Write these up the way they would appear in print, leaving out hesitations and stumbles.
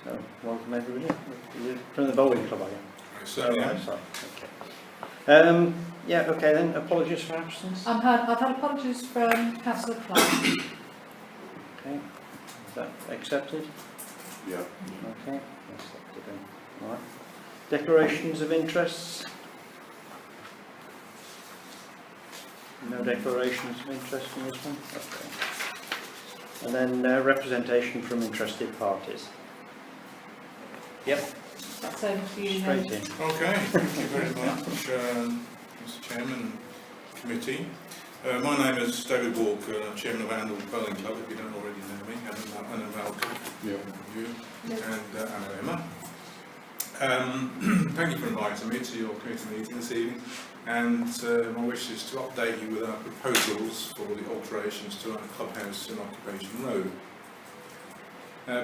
Oh, welcome everybody. You're from the bowling club, are you? Certainly am. Sorry. Okay. Yeah, okay then. Apologies for absence. I've had apologies from Councillor Clark. Okay. Is that accepted? Yeah. Okay. Accepted then. All right. Declarations of interests? No declarations of interest in this one? Okay. And then representation from interested parties? Yep. That's over to you. Straight Then. in. Okay, thank you very much, Mr. Chairman and Committee. My name is David Walker, Chairman of Andover Bowling Club, if you don't already know me, and Anna Malcolm, you, and Anna Emma. Thank you for inviting me to your committee meeting this evening, and my wish is to update you with our proposals for the alterations to our clubhouse in Occupation Road.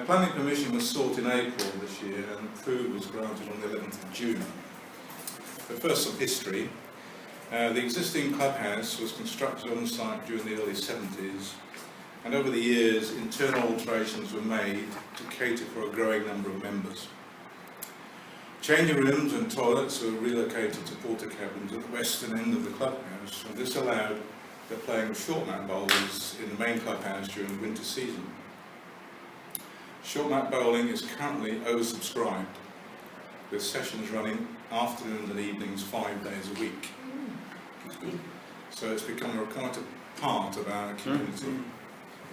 Planning permission was sought in April this year and approval was granted on the 11th of June. But first, some history. The existing clubhouse was constructed on the site during the early 70s, and over the years internal alterations were made to cater for a growing number of members. Changing rooms and toilets were relocated to porter cabins at the western end of the clubhouse, and this allowed the playing of short mat bowlers in the main clubhouse during the winter season. Short mat bowling is currently oversubscribed, with sessions running afternoons and evenings 5 days a week. So it's become quite a part of our community.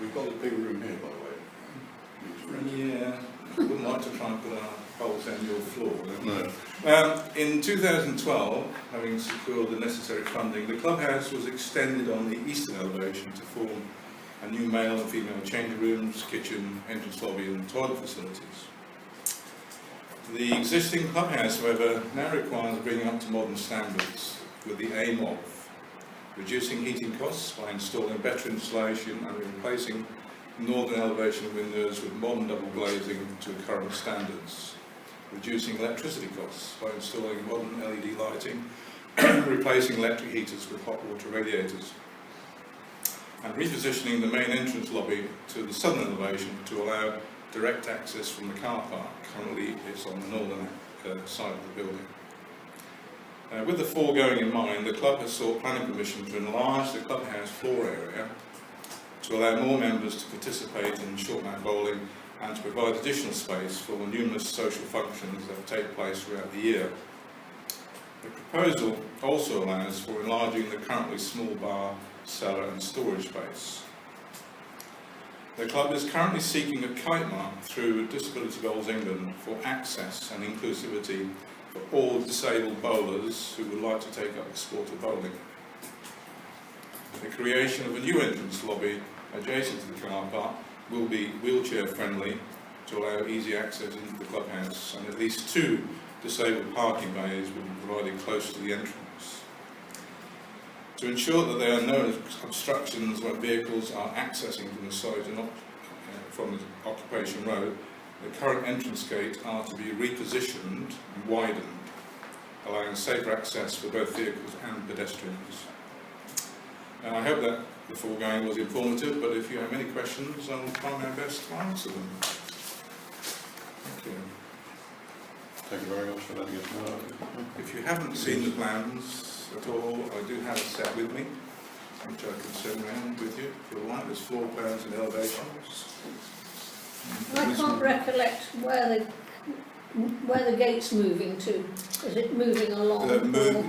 We've got a big room here, by the way. Yeah, I wouldn't like to try and put our bowls down your floor. No. In 2012, having secured the necessary funding, the clubhouse was extended on the eastern elevation to form a new male and female changing rooms, kitchen, entrance lobby and toilet facilities. The existing clubhouse, however, now requires bringing up to modern standards with the aim of reducing heating costs by installing better insulation and replacing northern elevation windows with modern double glazing to current standards, reducing electricity costs by installing modern LED lighting, replacing electric heaters with hot water radiators, and repositioning the main entrance lobby to the southern elevation to allow direct access from the car park. Currently it's on the northern side of the building. With the foregoing in mind, the club has sought planning permission to enlarge the clubhouse floor area to allow more members to participate in short mat bowling and to provide additional space for the numerous social functions that take place throughout the year. The proposal also allows for enlarging the currently small bar, cellar and storage space. The club is currently seeking a kite mark through Disability Bowls England for access and inclusivity for all disabled bowlers who would like to take up the sport of bowling. The creation of a new entrance lobby adjacent to the car park will be wheelchair friendly to allow easy access into the clubhouse, and at least 2 disabled parking bays will be provided close to the entrance. To ensure that there are no obstructions when vehicles are accessing from the site and from the Occupation Road, the current entrance gates are to be repositioned and widened, allowing safer access for both vehicles and pedestrians. I hope that the foregoing was informative, but if you have any questions, I will try my best to answer them. Thank you. Thank you very much for letting us know. If you haven't seen the plans at all, I do have a set with me, which I can send around with you if you like. There's floor plans and elevations. I can't recollect where the gate's moving to. Is it moving along?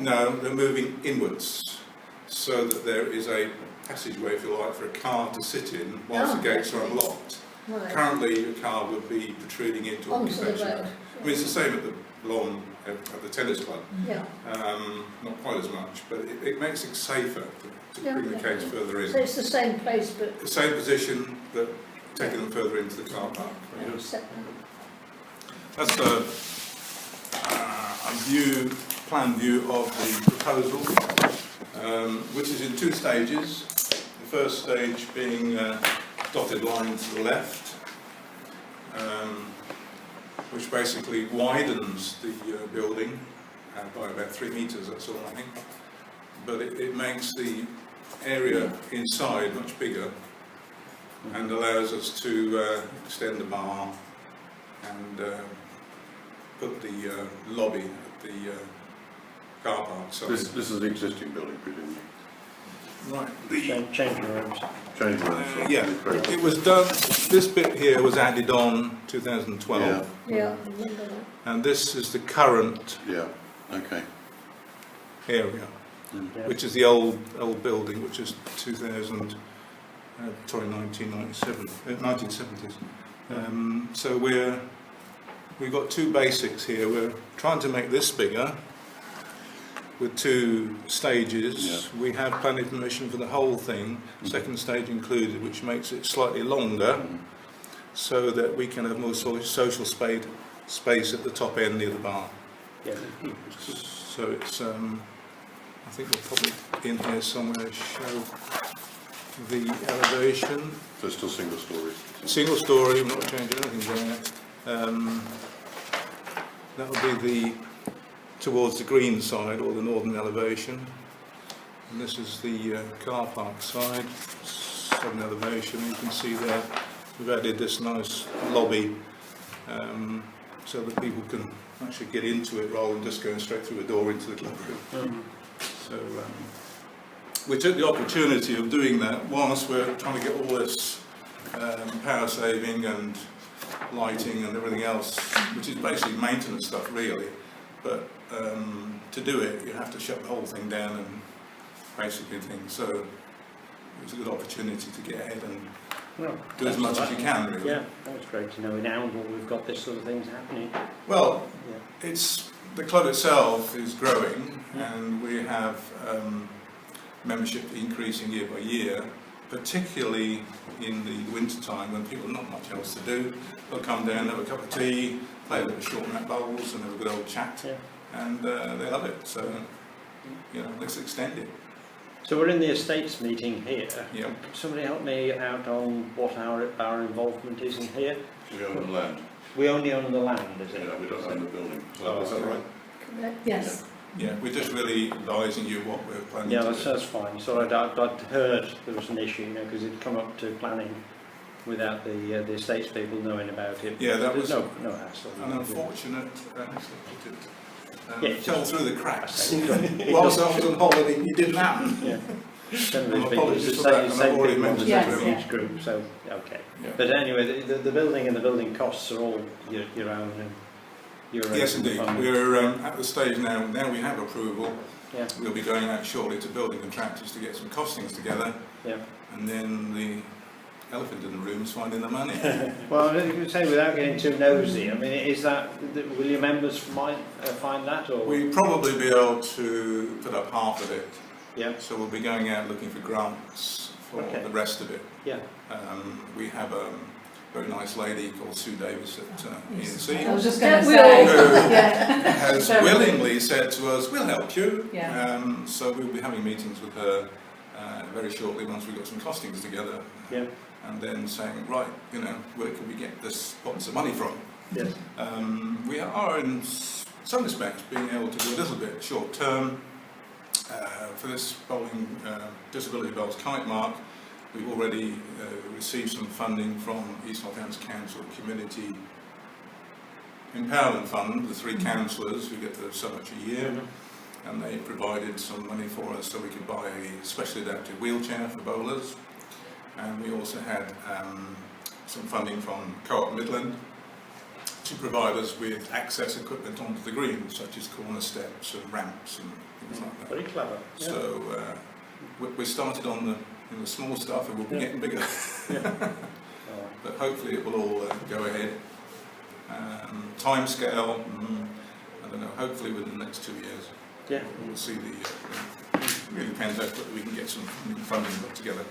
No, they're moving inwards, so that there is a passageway, if you like, for a car to sit in whilst the gates are unlocked. Right. Currently, a car would be protruding into Onto the Occupation road. Road. I mean, it's the same at the lawn at the tennis club. Yeah. Not quite as much, but it makes it safer to bring the gates further in. So it's the same place, but The same position, but taking them further into the car park. separate. That's a plan view of the proposal, which is in 2 stages. The first stage being dotted line to the left, which basically widens the building by about 3 metres, that's all I think. But it makes the area inside much bigger and allows us to extend the bar and put the lobby at the car park. So This is the existing building, presumably. right, Change the rooms. Change rooms. yeah, it was done. This bit here was added on 2012, Yeah. Yeah, I remember that. and this is the current Yeah, okay. area, Yeah. which is the old building, which is 1970s. So we've got two basics here. We're trying to make this bigger with two stages. Yeah. We have planning permission for the whole thing, second stage included, which makes it slightly longer, so that we can have more social space at the top end near the bar. Yeah. So it's, I think we'll probably in here somewhere show the elevation. So it's still single stories. Single story, we're not changing anything there. That will be towards the green side, or the northern elevation. And this is the car park side, southern elevation. You can see there we've added this nice lobby, so that people can actually get into it rather than just going straight through a door into the club room. So we took the opportunity of doing that whilst we're trying to get all this power saving and lighting and everything else, which is basically maintenance stuff really, but to do it you have to shut the whole thing down and basically things, so it was a good opportunity to get ahead and Well, do as much as you can really. Yeah, that was great to know in Oundle we've got this sort of things happening. Well, Yeah. it's the club itself is growing, and we have membership increasing year by year, particularly in the winter time when people have not much else to do. They'll come down, have a cup of tea, play a bit of short mat bowls and have a good old chat, Yeah. and they love it. So, you know, let's extend it. So we're in the estates meeting here. Yeah. Could somebody help me out on what our involvement is in here? We own the land. We only own the land, is it? Yeah, we don't own the building. Oh, Is that right? Correct. Yes. Yeah, we're just really advising you what we're planning Yeah, to that's, do. that's fine. So I'd heard there was an issue, you know, because it'd come up to planning without the estates people knowing about it. Yeah, that There's was no hassle. an unfortunate, Yeah, fell through the cracks. Yeah. Whilst I was on holiday, it didn't happen. Yeah. Some of Well, these people, apologies the for that, and I've same already people on the mentioned same it. each group, so, okay. Yeah. But anyway, the building and the building costs are all your own and your own. Yes, indeed. funding. We're at the stage now we have approval. Yeah, We'll be going out shortly to building contractors to get some costings together, yeah. and then the elephant in the room is finding the money. Well, you could say without getting too nosy, I mean, is that, will your members find that, or? We'll probably be able to put up half of it, Yeah, so we'll be going out looking for grants for Okay. the rest of it. yeah. We have a very nice lady called Sue Davis at Yes. ENC. I was just going to We say. all- Yeah. has So- willingly said to us, we'll help you. Yeah. So we'll be having meetings with her very shortly once we've got some costings together. Yeah. And then saying, right, you know, where can we get this pots of money from? Yes. We are in some respects being able to do a little bit short term. For this bowling Disability Bowls Kite Mark, we've already received some funding from East Northants Council Community Empowerment Fund, the three councillors who get so much a year, and they provided some money for us so we could buy a specially adapted wheelchair for bowlers. And we also had some funding from Co-op Midland to provide us with access equipment onto the greens, such as corner steps and ramps and things like that. Very clever. Yeah. So we started on the small stuff, and we'll be getting bigger. All right. But hopefully it will all go ahead. Time scale, I don't know, hopefully within the next 2 years. Yeah. We'll see it really depends on whether we can get some funding put together.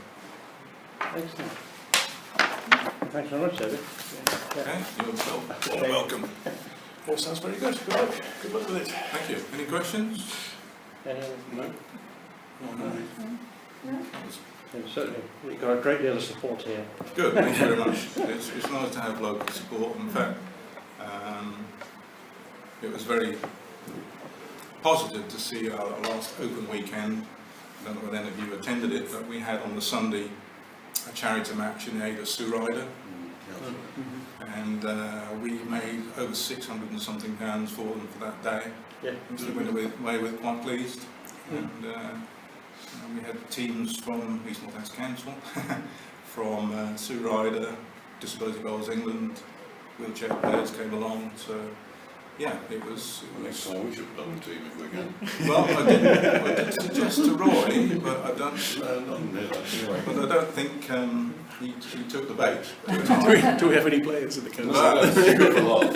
Excellent. Thanks very much, David. Yeah. Okay, you're Okay. welcome. All sounds very good. Good luck. Good luck with it. Thank you. Any questions? Any, no? No? Yeah, certainly, you've got a great deal of support here. Good, thank you very much. It's nice to have local support. In fact, it was very positive to see our last open weekend. I don't know whether any of you attended it, but we had on the Sunday a charity match in aid of Sue Ryder, and we made over £600 and something for them for that day. Yeah. Which they went away with quite pleased. And we had teams from East North Council, from Sue Ryder, Disability Goals England, wheelchair players came along. So yeah, it was. Next time we should have done a team if we can. Well, I did suggest to Roy, but I don't. No, not near that. Anyway. But I don't think he took the bait. Do we have any players in the council? No. That's good for lots.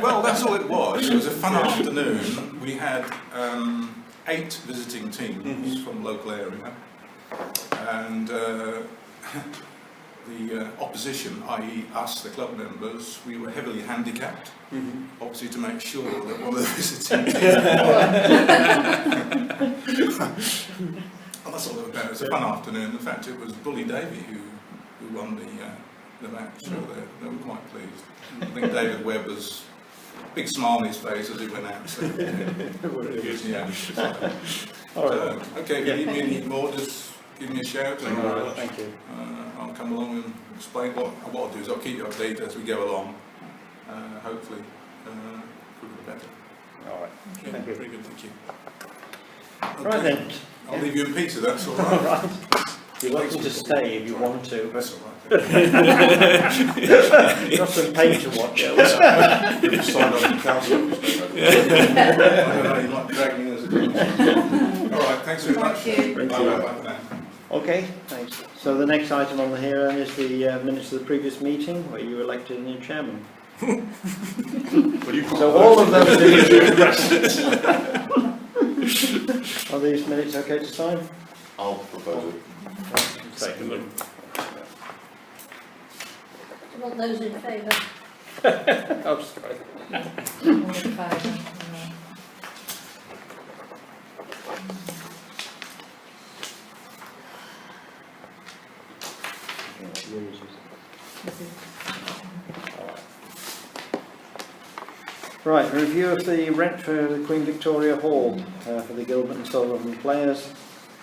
Well, that's all it was. It was a fun afternoon. We had 8 visiting teams from the local area, and the opposition, i.e. us, the club members, we were heavily handicapped, obviously to make sure that one of the visiting teams... Well, that's all it was about. It was a fun afternoon. In fact, it was Bully Davy who won the match, so they were quite pleased. I think David Webb was big smile on his face as he went out. So, yeah. All right. Okay, if you need more, just give me a shout. And, Thank you. I'll come along and explain what I'll do is I'll keep you updated as we go along. Hopefully, for the better. All right. Okay, Thank you. very good, thank you. Right Okay, then. I'll leave you in peace if that's all All right. right. You're welcome to stay if you want to. That's all right. Got some paint to watch out. If you signed up to council, I don't know, you might drag me as a all right, thanks very much. Thank you. Bye for now. Okay, thanks. So the next item on the here is the minutes of the previous meeting where you elected a new chairman. But you So all of those individuals. Are these minutes okay to sign? I'll propose it. Second. Do you want those in favour? Oh, sorry. All in favour? Right, review of the rent for the Queen Victoria Hall for the Gilbert and Sullivan Players,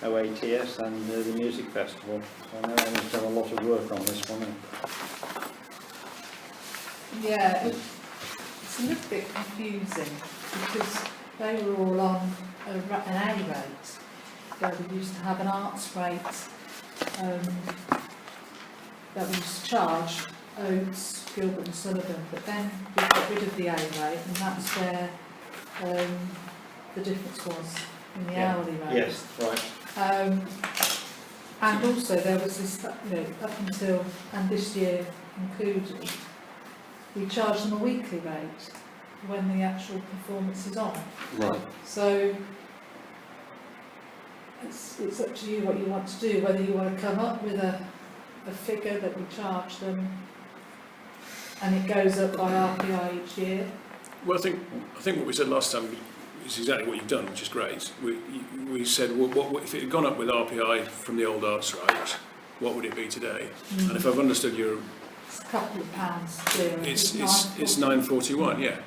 OATS, and the Music Festival. So I know Emma's done a lot of work on this one. Yeah, it's a little bit confusing because they were all on an A rate, where we used to have an arts rate that we used to charge Oates, Gilbert and Sullivan, but then we got rid of the A rate, and that's where the difference was in the hourly rate. Yes, right. And also there was this, you know, up until, and this year included, we charge them a weekly rate when the actual performance is on. Right. So it's up to you what you want to do, whether you want to come up with a figure that we charge them and it goes up by RPI each year. Well, I think what we said last time is exactly what you've done, which is great. We said, well, what if it had gone up with RPI from the old arts rate, what would it be today? And if I've understood your, It's a couple of pounds dearer. it's 9.41, yeah.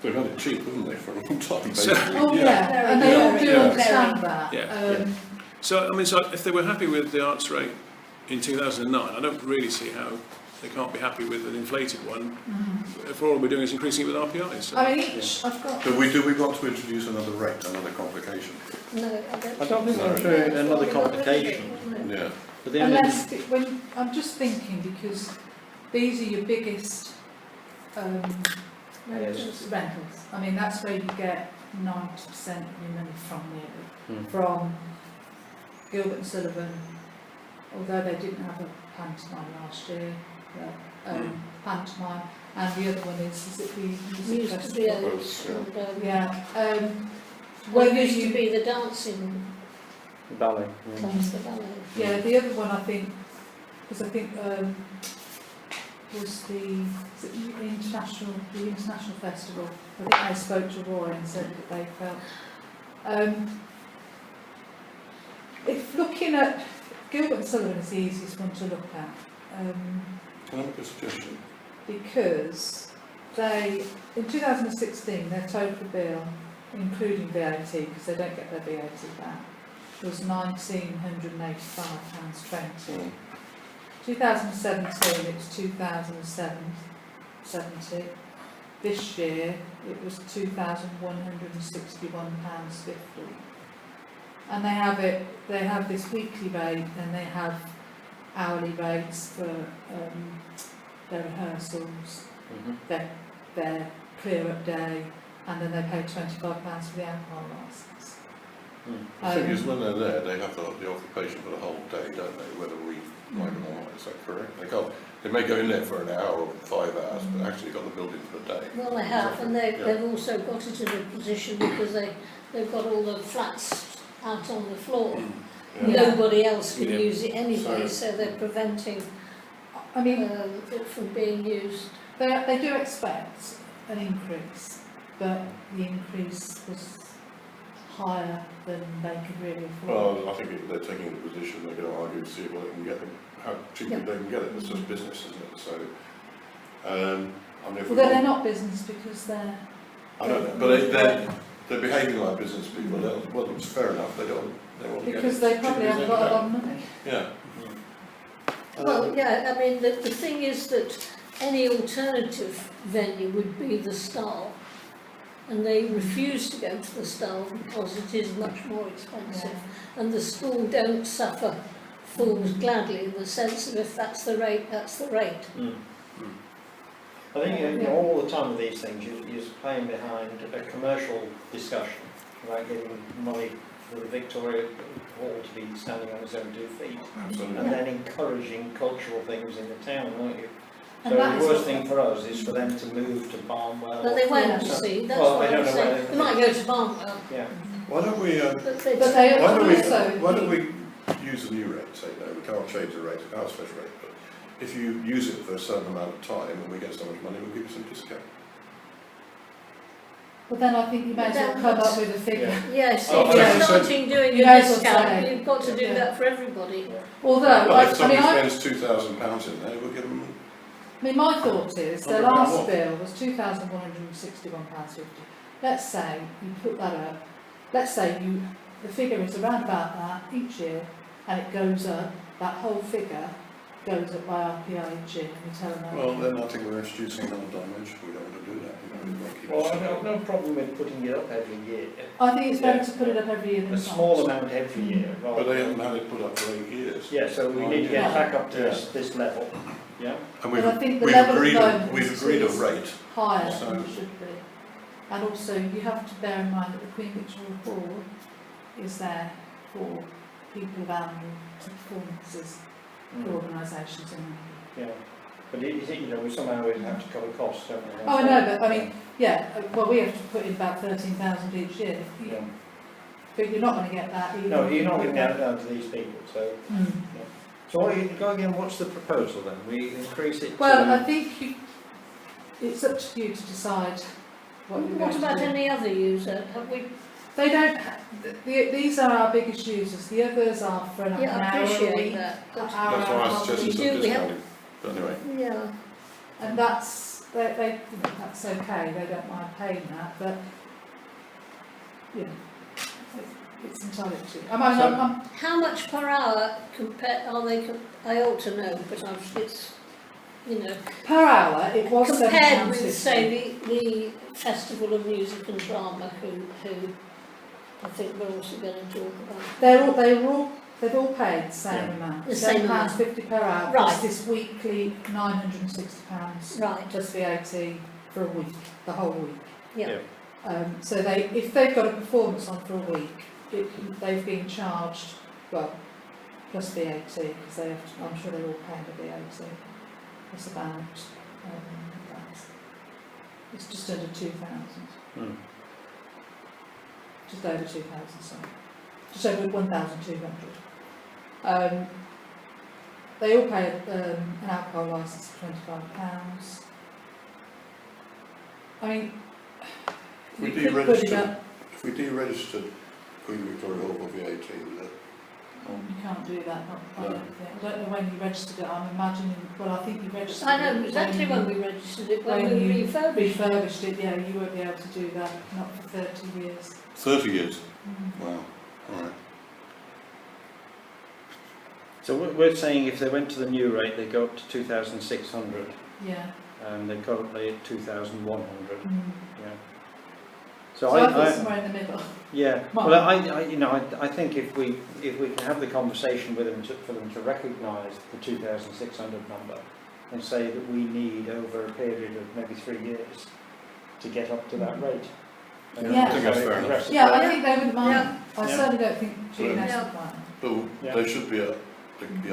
They've had it cheap, haven't they, for a long time? So- basically. Oh yeah, and they all do Yeah. understand that. Yeah. So I mean, so if they were happy with the arts rate in 2009, I don't really see how they can't be happy with an inflated one. If all we're doing is increasing it with RPI. So. I mean, I've got. Do we want to introduce another rate, another complication? No, I don't think we're through another complication. Yeah. But the only Unless, when, I'm just thinking because these are your biggest rentals. I mean, that's where you get 90% of your money from nearly. From Gilbert and Sullivan, although they didn't have a pantomime last year, pantomime, and the other one is it the music Used to be festival? Oates and, Yeah. well, Whether used you to be the dancing ballet. class, the ballet. Yeah, the other one I think, because I think was the international festival. I think I spoke to Roy and said that they felt. If looking at Gilbert and Sullivan is the easiest one to look at, Can I make a suggestion? because they in 2016 their total bill, including VAT, because they don't get their VAT back, was £1,985.20. 2017 it was 2,770, this year it was £2,161.50. And they have this weekly rate, and they have hourly rates for their rehearsals, their clear up day, and then they pay £25 for the alcohol licence. The thing is, when they're there, they have the occupation for the whole day, don't they, whether we like them or not, is that correct? They may go in there for an hour or 5 hours, but actually got the building for the day. Well, they have, and they've also got it in a position because they've got all the flats out on the floor. Yeah. Nobody else can Yeah. use it anyway, so they're preventing I mean, it from being used. they do expect an increase, but the increase was higher than they could really afford. Well, I think they're taking the position, they're going to argue to see what they can get them, how cheaply they can get it. It's just business, isn't it? So, I mean, if Although they're not business because they're... I don't know, but they're behaving like business people. Well, it's fair enough. They want to get Because it they as probably cheap as haven't they got a can. lot of money. Yeah. Well, yeah, I mean, the thing is that any alternative venue would be the Star, and they refuse to go to the Star because it is much more expensive, and the school don't suffer fools gladly in the sense of if that's the rate, that's the rate. I think all the time with these things, you're playing behind a commercial discussion about getting money for the Victoria Hall to be standing on its own 2 feet, Absolutely. and then encouraging cultural things in the town, aren't you? And So that the is worst what- thing for us is for them to move to Barnwell. But they won't, you Yeah. see, that's Well, what I don't I'm know saying. whether- They might go to Barnwell, Yeah. Why don't we? but they But they Why also... don't we use the new rate? Say no, we can't change the rate, our special rate. But if you use it for a certain amount of time and we get so much money, we'll give you some discount. But then I think you may as well come up with a figure. Yeah. yes, Oh, if yeah. you're starting doing You a may as well discount, say. you've got to do Yeah. that for everybody. Although, Well, I if somebody mean, spends £2,000 in there, we'll give them. my thought is their £100 last off. bill was £2,161.50. Let's say you put that up. Let's say the figure is around about that each year, and it goes up. That whole figure goes up by RPI each year, and you tell them that. Well, then I think we're introducing another dimension. We don't want to do that. We want to keep Well, it I've simple. no problem with putting it up every year. I think it's better to put it up every year than A not. small amount every year, rather But they than- haven't had it put up for 8 years. Yeah, so we need to get back up to this level. Yeah. And But I think the we've level at agreed the moment we've is- agreed a is rate. higher So- than it should be. And also, you have to bear in mind that the Queen Victoria Hall is there for people of annual performances for organisations and... Yeah. But we somehow we have to cover costs, don't we? Oh, I know, but I mean, yeah, well, we have to put in about 13,000 each year. Yeah. But you're not going to get that either. No, you're not going to get it down to these people, so. Mm. So go again, what's the proposal then? We increase it Well, I to... think it's up to you to decide what you're going What to about do. any other user? Have we? They don't, these are our biggest users, the others are for an Yeah, I hour a appreciate week. that. an But, hour That's and a why I half a suggested week. some do, we have- discounting. But anyway, yeah. And that's that's okay. They don't mind paying that, but it's entirely up to you. I'm How much per hour are they? I ought to know, but it's per hour. It was compared with £7.50. say the Festival of Music and Drama, who I think we're also going to talk about. They've all paid the same amount. The same amount. £7.50 per hour. Right. Plus this weekly £960 Right. plus VAT for a week, the whole week. Yeah. So if they've got a performance on for a week, they've been charged, well, plus VAT, because I'm sure they're all paying the VAT. It's about, it's just under 2,000. Just over 2,000, sorry. Just over 1,200. They all pay an alcohol licence of £25. I mean, if we you could put it up. deregistered, if we deregistered Queen Victoria Hall for VAT, with it, You can't do that, I No. don't think. I don't know when you registered it, I'm imagining, well, I think you registered it. I know exactly when we registered it, when we you refurbished. refurbished it, yeah, you won't be able to do that, not for 30 years. 30 years. Wow. All right. So we're saying if they went to the new rate, they go up to 2,600. Yeah, They're currently at 2,100. Mm. Yeah. So So I thought somewhere in the middle. yeah. Mark. Well, I think if we can have the conversation with them for them to recognise the 2,600 number and say that we need over a period of maybe 3 years to get up to that rate. Yeah. I think that's fair enough. Aggressive. Yeah, I think they wouldn't mind. Yeah. I Yeah. certainly don't think G&S Yeah. would mind. But Yeah. there should be the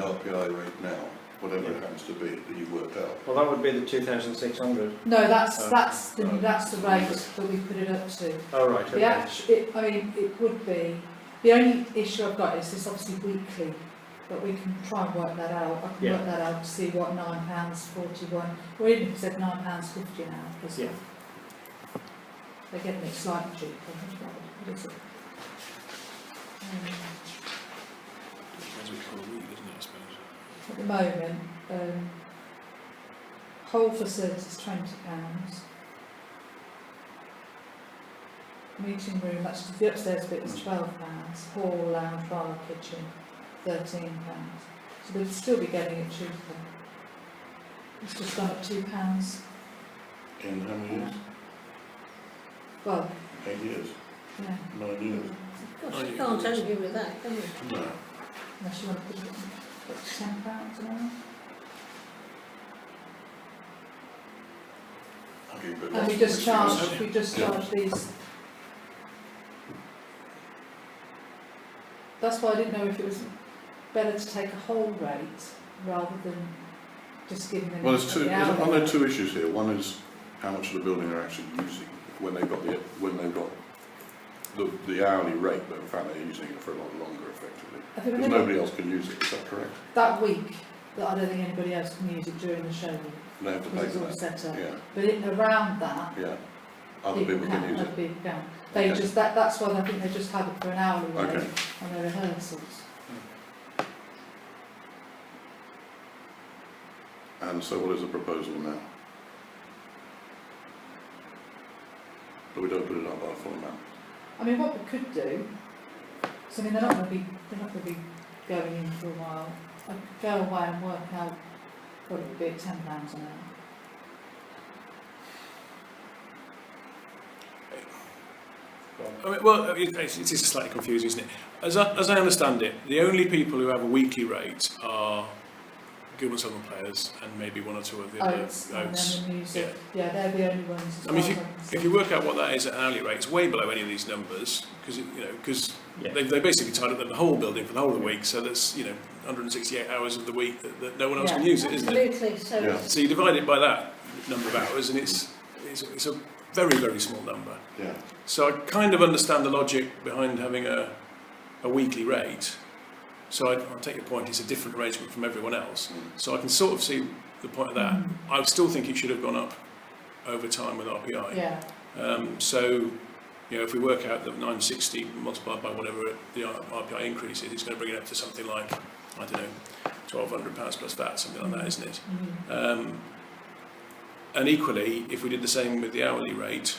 RPI rate now, whatever it happens to be, that you've worked out. Well, that would be the 2,600. No, that's the Right. rate that we put it up to. Oh, right. The Okay. I mean, it would be, the only issue I've got is it's obviously weekly, but we can try and work that out. I can Yeah. work that out to see what £9.41, or even if it said £9.50 now, because Yeah. they're getting it slightly cheaper. What is it? Depends which colour weed, isn't it, I suppose? At the moment, whole facility is £20. Meeting room, that's the upstairs bit, is £12. Hall, lounge, bar, kitchen, £13. So they'd still be getting it cheaper. It's just gone up £2. In how many years? Well, 8 years? yeah, 9 years? Gosh, you can't argue with that, can you? No. unless you want to put it at £10 an hour. I'll give you a bit And we more. just charge these. That's why I didn't know if it was better to take a whole rate rather than just giving them. Well, there's two, the hourly aren't there rate. two issues here? One is how much of the building they're actually using when they've got the hourly rate, but in fact they're using it for a lot longer effectively. I think Because when nobody else can use it, is that correct? that week, that I don't think anybody else can use it during the show They have to pay because it's for all that. set up. Yeah, But around that, yeah. Other people can use other it. people can. They Okay. just, that's why I think they just have it for an hourly rate Okay. on their rehearsals. And so what is the proposal now? But we don't put it up by a full amount. I mean, what we could do, so I mean, they're not going to be going in for a while. I could go away and work out what it would be at £10 an hour. I mean, well, it is slightly confusing, isn't it? As I understand it, the only people who have a weekly rate are Gilman Southern players and maybe one or two of the other Oats and Oats. then the music. Yeah, they're the only ones. As I mean, far as I can see. if you work out what that is at an hourly rate, it's way below any of these numbers because Yeah. they basically tied up the whole building for the whole of the week. So that's 168 hours of the week that no one else can use it, isn't it? Absolutely, so Yeah. So you divide it by that number of hours, and it's a very, very small number. Yeah. So I kind of understand the logic behind having a weekly rate. So I take your point, it's a different arrangement from everyone else. So I can sort of see the point of that. I still think it should have gone up over time with RPI. Yeah, So, if we work out that 960 multiplied by whatever the RPI increase is, it's going to bring it up to something like, I don't know, £1,200 plus VAT, something like that, isn't it? And equally, if we did the same with the hourly rate,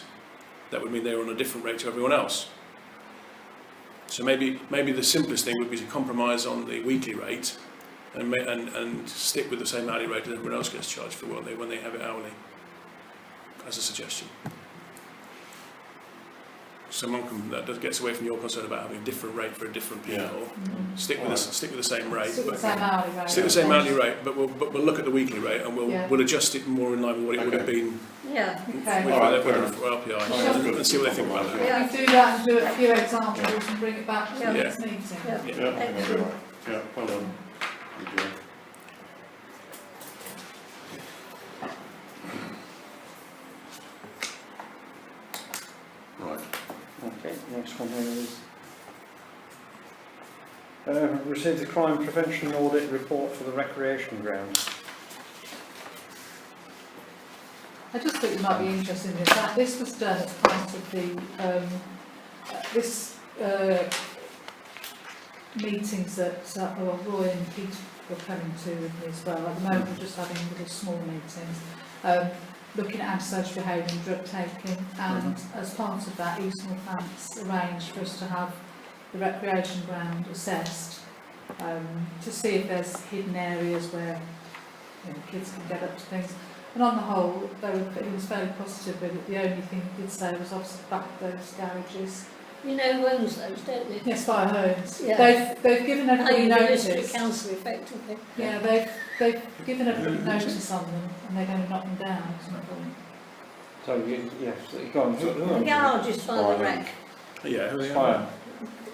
that would mean they're on a different rate to everyone else. So maybe the simplest thing would be to compromise on the weekly rate and stick with the same hourly rate that everyone else gets charged for when they have it hourly, as a suggestion. So that gets away from your concern about having a different rate for a different people. Yeah. Stick with the same rate. stick with the but- same hourly rate. Stick with the same hourly rate, but we'll look at the weekly rate and Yeah. we'll adjust it more in line with what it would have been yeah, Okay. with All right, with fair enough. for RPI, That's good. and see what they think about that. Yeah. We do that and do a few examples and bring it back to the Yeah. next meeting. yeah, Yeah, I think that'll be excellent. right. Yeah, well done. Thank you. Right. Okay, next one here is received the crime prevention audit report for the recreation ground. I just thought you might be interested in this. This was done as part of the meetings that Roy and Pete were coming to with me as well. At the moment, we're just having little small meetings, looking at antisocial behaviour and drug taking. And as part of that, East Northants arranged for us to have the recreation ground assessed to see if there's hidden areas where kids can get up to things. And on the whole, he was fairly positive with it. The only thing he did say was obviously back those garages. You know who owns those, don't you? Yes, Fire Homes. Yeah. They've given Are everybody you the district notice. council effectively? Yeah, they've given everybody notice on them, and they're going to knock them down at some point. So, yes, go on. Who The owns garage is by the wreck. Yeah, who are they? Fire.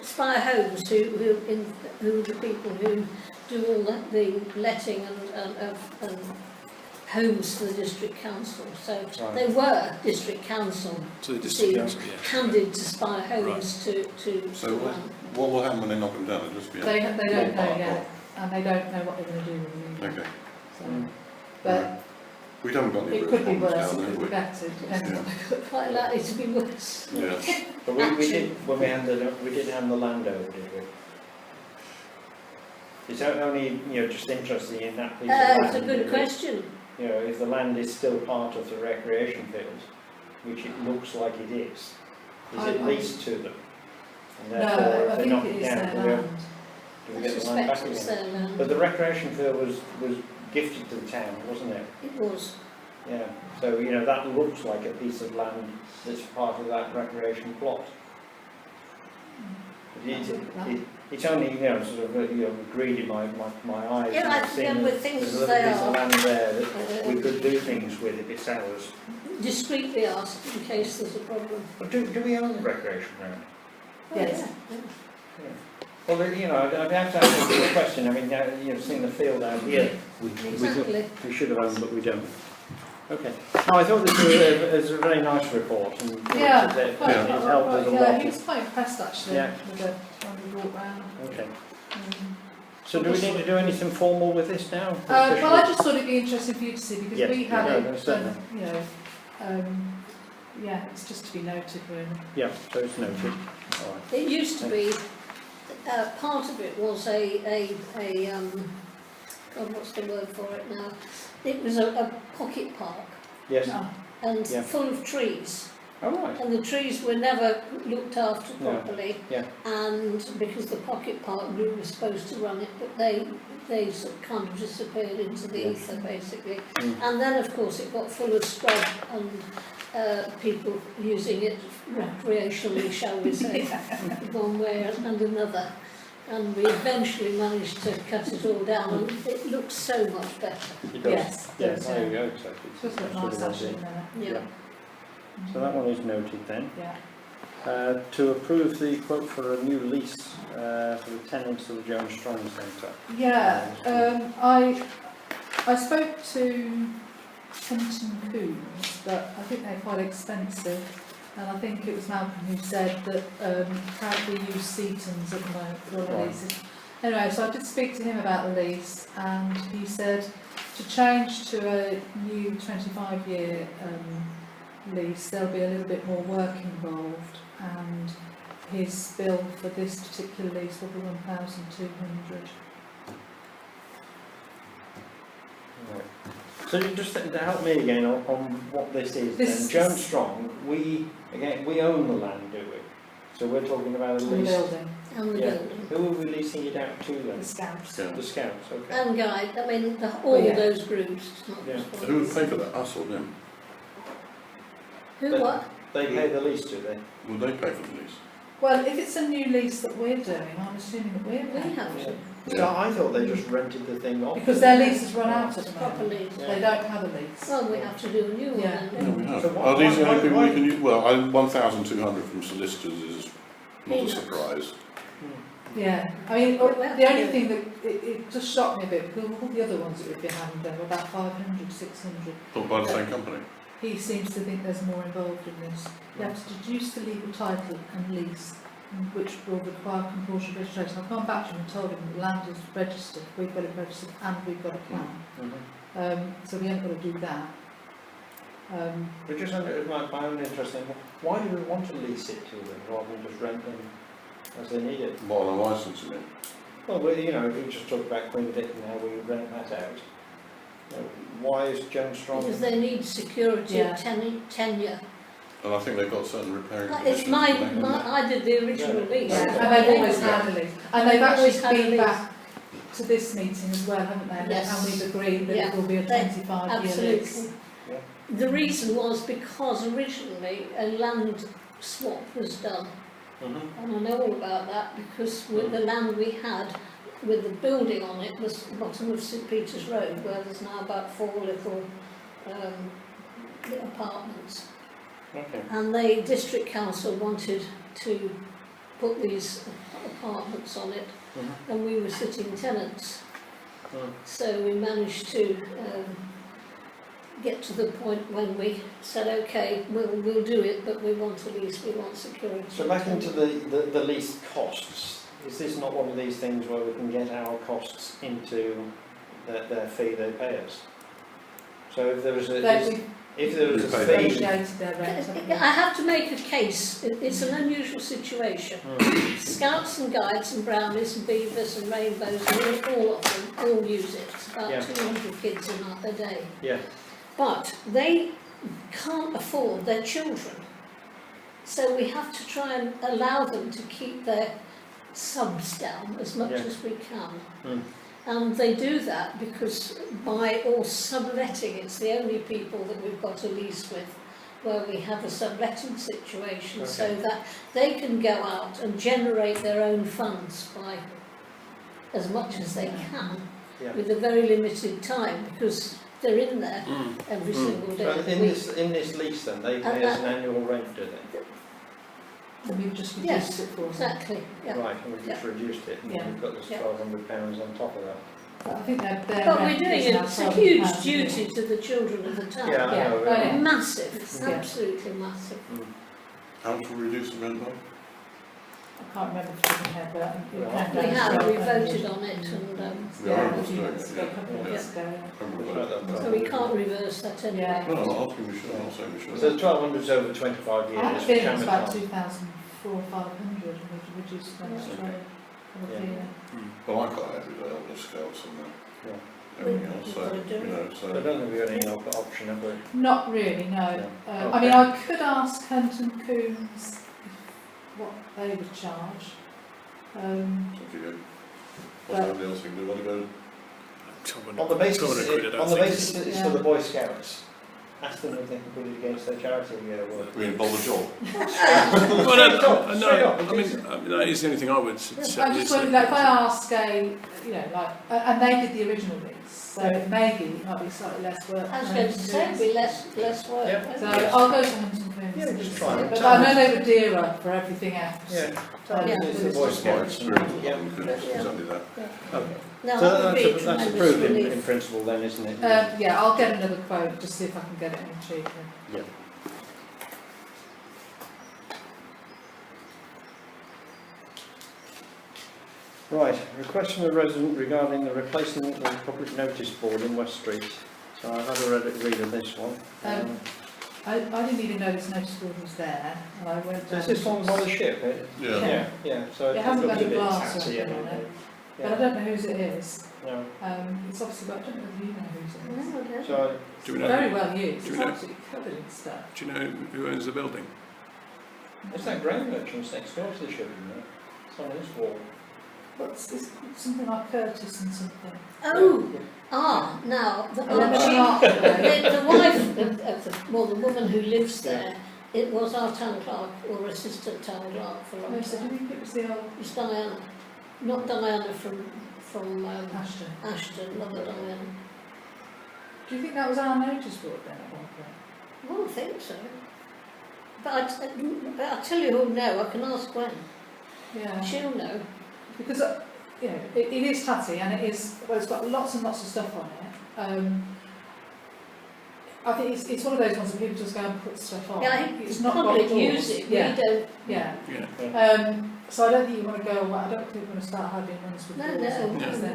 Spire Homes, who are the people who do all the letting and homes for the district council. So Right. they were district council, To the district See, council, yeah. handed to Spire Homes to So run. what will happen when they knock them down? It'll just be a They don't know ballpark, yet, and they don't know what they're going to do with them. or- Okay. So, Mm. but We haven't got any it real could be problems worse, down it there, could be have better, it depends Yeah. what they've got. Quite likely to be worse. we? Yeah. But we did, when we didn't hand the land over, did we? Is that only, just interesting in that piece of land? It's a good is it? question. If the land is still part of the recreation field, which it looks like it is it leased to them? And No, therefore, I if they think knock it it is down, their do we land. do we I get the land back suspect it's again? their land. But the recreation field was gifted to the town, wasn't it? It was. Yeah, so, that looks like a piece of land that's part of that recreation plot. But it's only, sort of, greedy my eyes. Yeah, I and think seeing with things there's a as little they piece of are. land there that we could do things with if it's ours. Discreetly asked in case there's a problem. But do we own the recreation ground? Yes. Oh, yeah. Well, I'd have to ask you a question. I mean, seeing the field out here, Exactly. we should have owned, but we don't. Okay. No, I thought this was a very nice report. And Yeah, it quite, helped us a yeah, lot. he was quite impressed actually Yeah. with the, when we walked round. Okay. Um, So do we need to do anything formal with this now? well, I just thought it'd be interesting for you to see because Yes, we had yeah, it, no, certainly. yeah, it's just to be noted really. Yeah, so it's noted. All right. It used to be, part of it was God, what's the word for it now? It was a pocket park Yes. Ah, and Yeah. full of trees. All right. And the trees were never looked after No. properly. Yeah. And because the pocket park group was supposed to run it, but they sort of kind of disappeared into the Yeah. ether basically. Mm. And then of course it got full of scrub and people using it recreationally, shall we say, one way and another. And we eventually managed to cut it all down and it looks so much better. It does. Yes, Yeah, does, there you yeah. go. So it's Just look nice actually, doesn't it? Yeah. So that one is noted then. Yeah. To approve the quote for a new lease for the tenants of the Joan Strong Centre. Yeah, I spoke to Kenton Coombs, but I think they're quite expensive. And I think it was Malcolm who said that apparently use Seaton's at the moment for all the Right. leases. Anyway, so I did speak to him about the lease, and he said to change to a new 25-year lease, there'll be a little bit more work involved, and his bill for this particular lease will be 1,200. Right. So just to help me again on what this is This then. Joan is- Strong, we own the land, do we? So we're talking about a The lease. building, And the Yeah. building. Who are we leasing it out to then? the scouts. Yeah. The Scouts, okay. And Guide, I mean, all yeah. those groups, it's not Yeah. just one. Who would pay for that, us or them? Who But- what? They pay the lease, do they? Would they pay for the lease? Well, if it's a new lease that we're doing, I'm assuming that we're We paying. have to, So I thought they just rented the thing off. Because their leases run out at the moment. properly. Yeah. They don't have a lease. Well, we have to do a new one Yeah. then, No, don't we we? have. So why- Are these the why- only people why- we can use? Well, 1,200 from solicitors is not a Peanuts. surprise. Yeah, I mean, Well, we have the to only do- thing that, it just shocked me a bit, because all the other ones that we've been having done were about 500, 600. But by the same company. He seems to think there's more involved in this. You have to deduce the legal title and lease, which will require compulsory registration. I've gone back to him and told him that the land is registered, we've got it registered and we've got a plan. Mhm. So we haven't got to do that. But just under my own interest, then, why do we want to lease it to them rather than just rent them as they need it? What on a licence, you mean? Well, we just talked about Queen Vic and how we rent that out. Why is Joan Strong? Because they need security Yeah. of tenure. And I think they've got certain repairing It's conditions. haven't they? I did the original Yeah. lease. Yeah, Yeah. and they've always had a lease. And they've actually Always had a been lease. back to this meeting as well, haven't they? Yes. And we've agreed that Yeah. it will be a They- 25-year lease. Absolutely. The reason was because originally a land swap was done. Mhm. And I know all about that because with the land we had with the building on it was the bottom of St Peter's Road, where there's now about 4 little apartments. Okay. And the district council wanted to put these apartments on it, Mhm. and we were sitting tenants. Mm. So we managed to get to the point when we said, okay, we'll do it, but we want a lease, we want security. So back into the lease costs, is this not one of these things where we can get our costs into their fee they pay us? So if there was a, if there was a fee... Negotiated their rent, haven't they? I have to make a case. It's an unusual situation. Mm. Scouts and Guides and Brownies and Beavers and Rainbows, all of them, all use it. It's about Yeah. 200 kids a day. Yeah. But they can't afford their children. So we have to try and allow them to keep their subs down as much Yeah. as we can. Mm. And they do that because by all subletting, it's the only people that we've got a lease with where we have a subletting situation, so Okay. that they can go out and generate their own funds by as much as they can Yeah. with a very limited time, because they're in there every single day So of the in week. this lease then, they pay us an annual rent, do they? And we've just Yes, reduced it for them. Exactly, yeah. Right, and we've just reduced it, and Yeah. we've got this Yeah. £1,200 on top of that. But I think their But we're rent doing is it, now it's a £12 huge a year. duty to the children of the town. Yeah, I Yeah. know. Oh, yeah. Massive, Yeah. absolutely massive. How much will we reduce the rent by? I can't remember off the top of my head, but I think it Well, came We down to have, we 12 voted on it, and We are yeah, able a to few do it, months ago, a couple of yeah. months ago. so we can't reverse that anyway. Yeah. No, I'm not asking we should, I'm not saying we should. So 1,200's over 25 I years, have a which feeling it's about amortise. 2,400 or 500, and we've reduced them to Okay. Yeah. Well, I can't every day on the scouts and Yeah. everything else, so, We've got to do you know, I so. don't think we've got any other option, have we? Not really, no. No. I mean, I could ask Hunt and Coombs what they would charge. It's up to you. What's But- everybody else think? Do you want to go? On the basis, 200 quid, I don't on the think basis that it's for the Boy Scouts, ask them if they can put it against their charity work. We involve a job? Well, Straight up, no, straight up, I mean, that is the only thing I would say. I'm just wondering, like, if I ask and they did the original lease, so maybe it might be slightly less work. I was for going to Hunt and say, Coombs. be less work. Yeah. won't So it? I'll go to Hunt and Coombs. Yeah, and just see. try it. But I know they were dearer for everything else. Yeah, tell them Yeah. it's the Boy My Scouts. experience with Yeah. them could exactly that. Okay. No, So that would be a that's tremendous approved in relief. principle then, isn't it? Yeah, I'll get another quote, just see if I can get it any cheaper. Yeah. Right, request from the resident regarding the replacement of the public notice board in West Street. So I've had a read of this one. I didn't even know this notice board was there, and I went So down. is this one by the ship? Yeah. Yeah, so It hasn't looks got a any bit glass or tatty, anything on hasn't it, but I Yeah. don't know whose it is. No. It's obviously, but I don't know if you know whose it is. No, I don't. So Do we It's know, very well used, do it's we know- absolutely covered in stuff. do you know who owns the building? it's that grain merchants next door to the ship, isn't it? It's on this wall. What's this, something like Curtis and something? Oh, now, the, Eleven she, Mark Way. the wife of the woman who lives there, it was our town clerk or assistant town clerk for a long Oh, so do you time. think it was the old It's Diana, not Diana from Ashton? Ashton, another Diana. Do you think that was our notice board then at one point? Well, I think so. But I'll tell you who know, I can ask Gwen, Yeah. she'll know. Because, it is tatty and it is, well, it's got lots and lots of stuff on it. I think it's one of those ones that people just go and put stuff on. Yeah, I think it's not public got doors. music, Yeah, we don't. yeah. Yeah. So I don't think you want to go, I don't think we're going to start having ones with No, doors no, on, because no.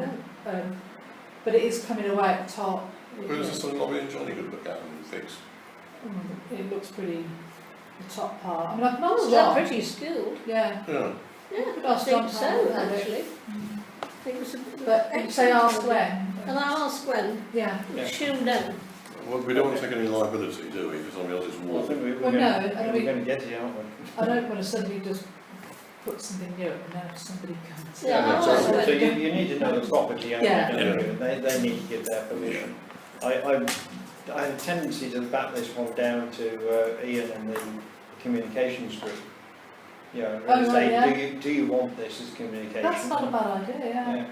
then, but it is coming away at the top. Who's this something Lobby and Johnny could look at and fix? It looks pretty, the top part. I mean, I can ask Oh, they're John. pretty skilled. Yeah. Yeah. Yeah, Could I ask John think to have a so, look at it. actually. I think it's a But if you say excellent ask idea. when. And I'll ask Gwen, Yeah. Yeah. she'll know. Well, we don't want to take any liability, do we, if somebody else's Well, I wall? think we're Well, going no, to, I we're mean- going to get it, aren't we? I don't want to suddenly just put something new and then somebody comes. Yeah, Yeah, I'll so, ask so Gwen. you need to know the property owner, Yeah. don't you? They need to give their permission. I I have a tendency to back this one down to Ian and the communications group. You know, Oh, and say, right, do you want this as communication? That's not a bad idea, yeah. Yeah,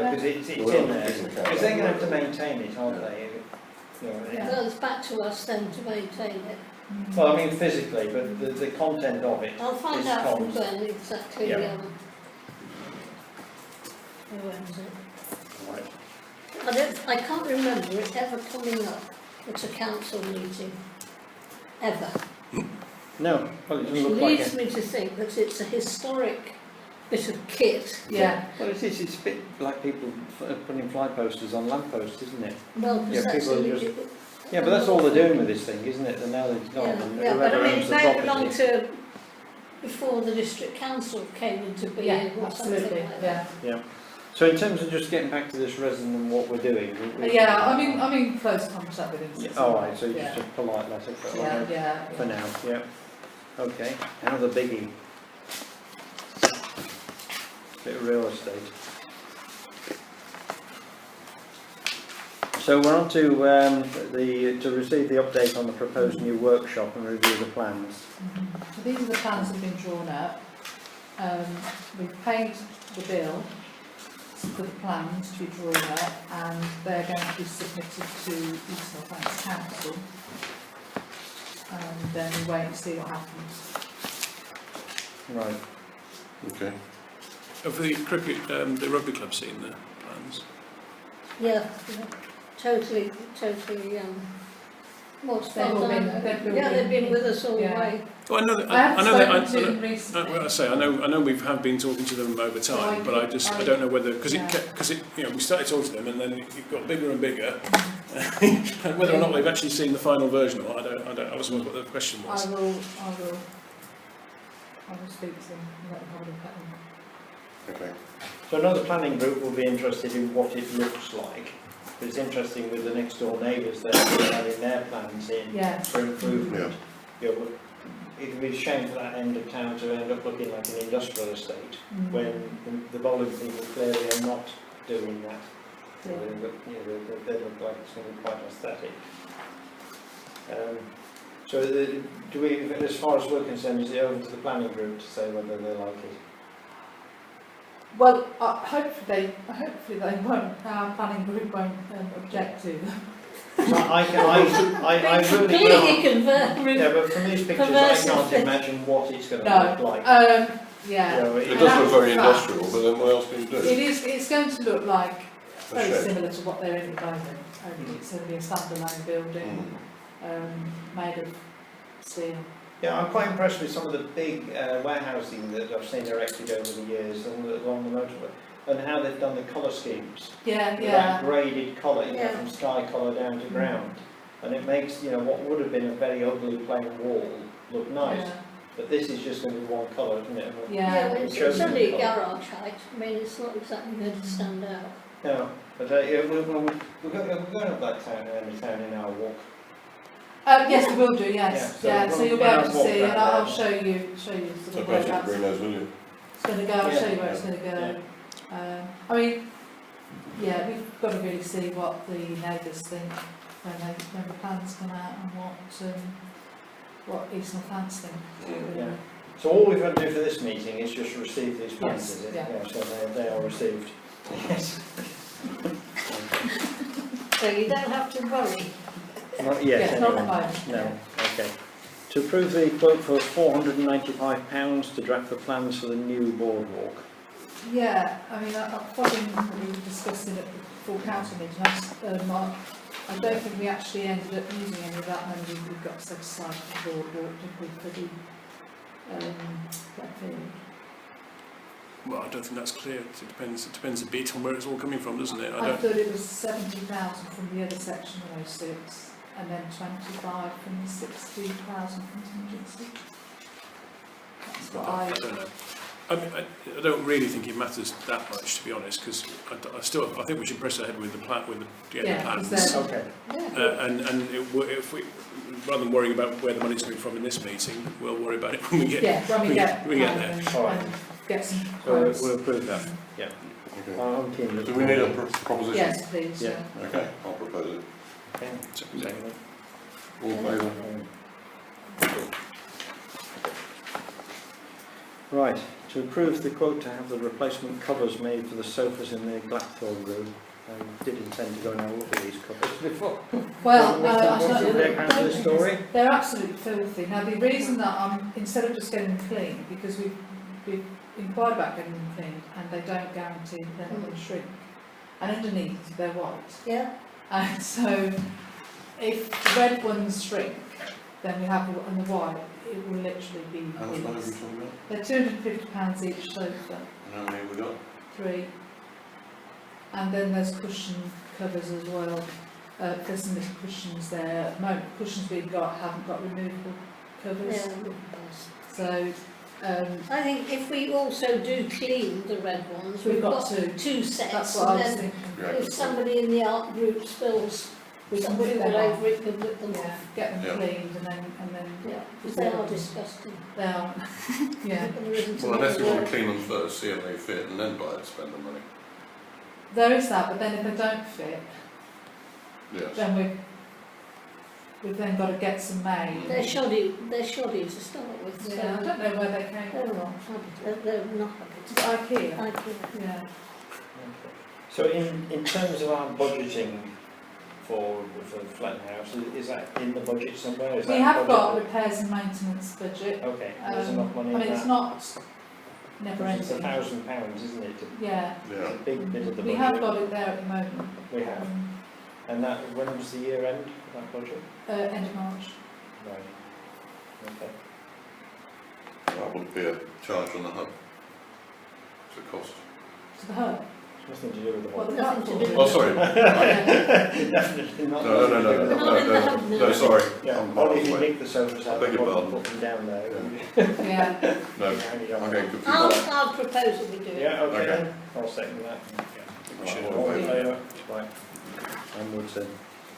yeah, because it's Well, in there. it's in the Because they're going to have to maintain it, aren't they? You know, Yeah. Well, it's back to us then to maintain it. well, I mean physically, but the content of it. I'll find It's out from comms. Glenn exactly, Yeah. who owns it. Right. I can't remember it ever coming up at a council meeting, ever. No, well, it Which doesn't look like leads it. me to think that it's a historic bit of kit. Yeah, Well, it is. It's a bit like people putting fly posters on lamp posts, isn't it? Well, Yeah, that's people a- just- Yeah, but that's all they're doing with this thing, isn't it? They're now they've got and Yeah, but whoever I mean, owns the they belong property. to before the district council came into being yeah, or something absolutely, like that. yeah. So in terms of just getting back to this resident and what we're doing. Yeah, I'm in close contact with him. Yeah, since all then. right, so Yeah. just a polite letter for, Yeah, yeah. for now, yeah. Okay, now the biggie. Bit of real estate. So we're on to to receive the update on the proposed new workshop and review the plans. So these are the plans that have been drawn up. We've paid the bill for the plans to be drawn up, and they're going to be submitted to East Northampton Council. And then we wait and see what happens. Right. Okay. Have the cricket, the rugby club seen the plans? Yeah, totally, what's They've all been- they've been with us all the Yeah. way. Well, I know that. I have I spoken to know. them recently. Well, I say I know we have been talking to them over time, but I don't know whether because Yeah. we started talking to them and then it got bigger and bigger. And whether or not they've actually seen the final version or not, I don't. I was wondering what the question was. I will speak to them and let them have a look at them. Okay. So another planning group will be interested in what it looks like. It's interesting with the next door neighbours that are having their plans in Yeah. for improvement. You know, it would be a shame for that end of town to end up looking like an industrial estate Mm. when the bowling people clearly are not doing that. Yeah. They look like it's going to be quite aesthetic. So do we, as far as we're concerned, is it open to the planning group to say whether they like it? Well, hopefully they won't. Our planning group won't object to them. So I really Completely can't. Yeah, but from these pictures, I can't imagine what it's going to look like. Yeah. You know, It does look very industrial, but then what else can you do? It is. It's going to look like very shed. similar to what they're in at the moment. Only it's going to be a standalone building made of steel. Yeah, I'm quite impressed with some of the big warehousing that I've seen erected over the years along the motorway, and how they've done the colour schemes. Yeah, That graded colour, you know, Yeah. from sky colour down to ground, and it makes what would have been a very ugly plain wall look nice. Yeah. But this is just going to be one colour, isn't it? Yeah. It's Chosen only a colour. garage height, I mean, it's not exactly going to stand out. No, but yeah, we're going up that town, end of town in our walk. Yes, we will do. Yes. Yeah, Yeah. so So you'll be able to we'll see, walk and round I'll there. show you So sort of where basically, that's Greenhouse William. it's going to go. I'll show you where it's Yeah. going to go. I mean, yeah, we've got to really see what the neighbours think when the plans come out and what East Northampton think. Yeah. So all we've got to do for this meeting is just receive these plans, Yes, is it? yeah. So they are received. Yes. So you don't have to worry. Not yet, Yes, not at the anyway. moment. No, okay. To approve the quote for £495 to draft the plans for the new boardwalk. Yeah, I mean, following what we were discussing at the full council meeting, I don't think we actually ended up using any of that money we've got set aside for the boardwalk, did we, for the that field? Well, I don't think that's clear. It depends a bit on where it's all coming from, doesn't it? I thought it was 70,000 from the other section of 06, and then 25 from the 60,000 contingency. That's what I don't know. I mean, I don't really think it matters that much, to be honest, because I think we should press ahead with the plans. Okay. If we, rather than worrying about where the money's coming from in this meeting, we'll worry about it when we get when we get there. All right. and get some So quotes. we'll approve that. Yeah. Okay. I'm keen. Do we need a proposition? Yes, please. Yeah. Yeah. Okay, I'll propose it. Okay. Second. All in favour? Right, to approve the quote to have the replacement covers made for the sofas in the Glackthorne room. I did intend to go and have a look at these covers before. Well, What's the account of the story? they're absolutely filthy. Now, the reason that instead of just getting them cleaned, because we've inquired about getting them cleaned, and they don't guarantee they're not going to shrink. And underneath, they're white. Yeah, And so, if the red ones shrink, then we have, and the white, it will literally be How much money are we weeks. talking about? They're £250 each sofa, And how many have we got? 3. And then there's cushion covers as well. There's some little cushions there. At the moment, the cushions we've got haven't got removable covers. yeah. So, I think if we also do clean the red ones, We've we've got got to. two sets, that's what I and was then thinking. Yeah, if somebody in the art group spills We can something whip all them off. over it, we can whip them Yeah, off. get them Yeah. cleaned and then Yeah, because they are disgusting. they are, yeah. And there isn't Well, a unless lot you of want work. to clean them first, see if they fit, and then buy it, spend the money. There is that, but then if they don't fit, Yes. then we've then got to get some made. They're shoddy to start with. Yeah, I So don't know where they came they're from. not happy. They're not Is it happy. IKEA? I think. Yeah. So in terms of our budgeting for Fletton House, is that in the budget somewhere? Is We that have got budget? repairs and maintenance budget. Okay, there's enough money in I mean, it's that. not never It's ending. £1,000, isn't it? Yeah, It's Yeah. a big bit of the we budget. have got it there at the moment. We have. And that, when was the year end of that budget? End of March. Right. Okay. That would be a charge on the hub. It's a cost. To the hub. It's nothing to do with the What whole. the Nothing to platform. do Oh, sorry. Definitely not. No, no, no, no, We're not in the no, hub no, now. no, sorry. Yeah, I'm only if you halfway. nick the sofas I out beg your and pardon. put them down there. Yeah. No, Hang it on. I'm getting confused. I'll propose that we do it. Yeah, okay Okay. then. I'll second that. We should. All in favour? Right. Onwards then.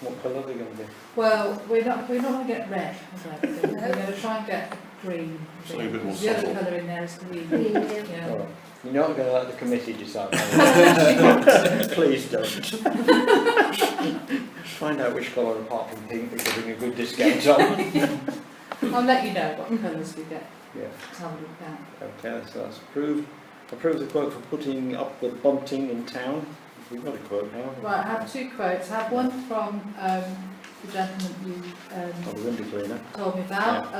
What colour are they going to be? Well, we're not going to get red, I don't think. We're going to try and get green. I Something a bit more think. The other subtle. colour in there is green. Green, yeah. Yeah. All right. You're not going to let the committee decide. Please don't. Find out which colour apart from pink they're giving a good discount on. I'll let you know what colours we get Yeah. to have a look at. Okay, so that's approved. Approve the quote for putting up the bunting in town. We've got a quote now. Right, I have 2 quotes. I have one from the gentleman you Oh, the window cleaner. told me about.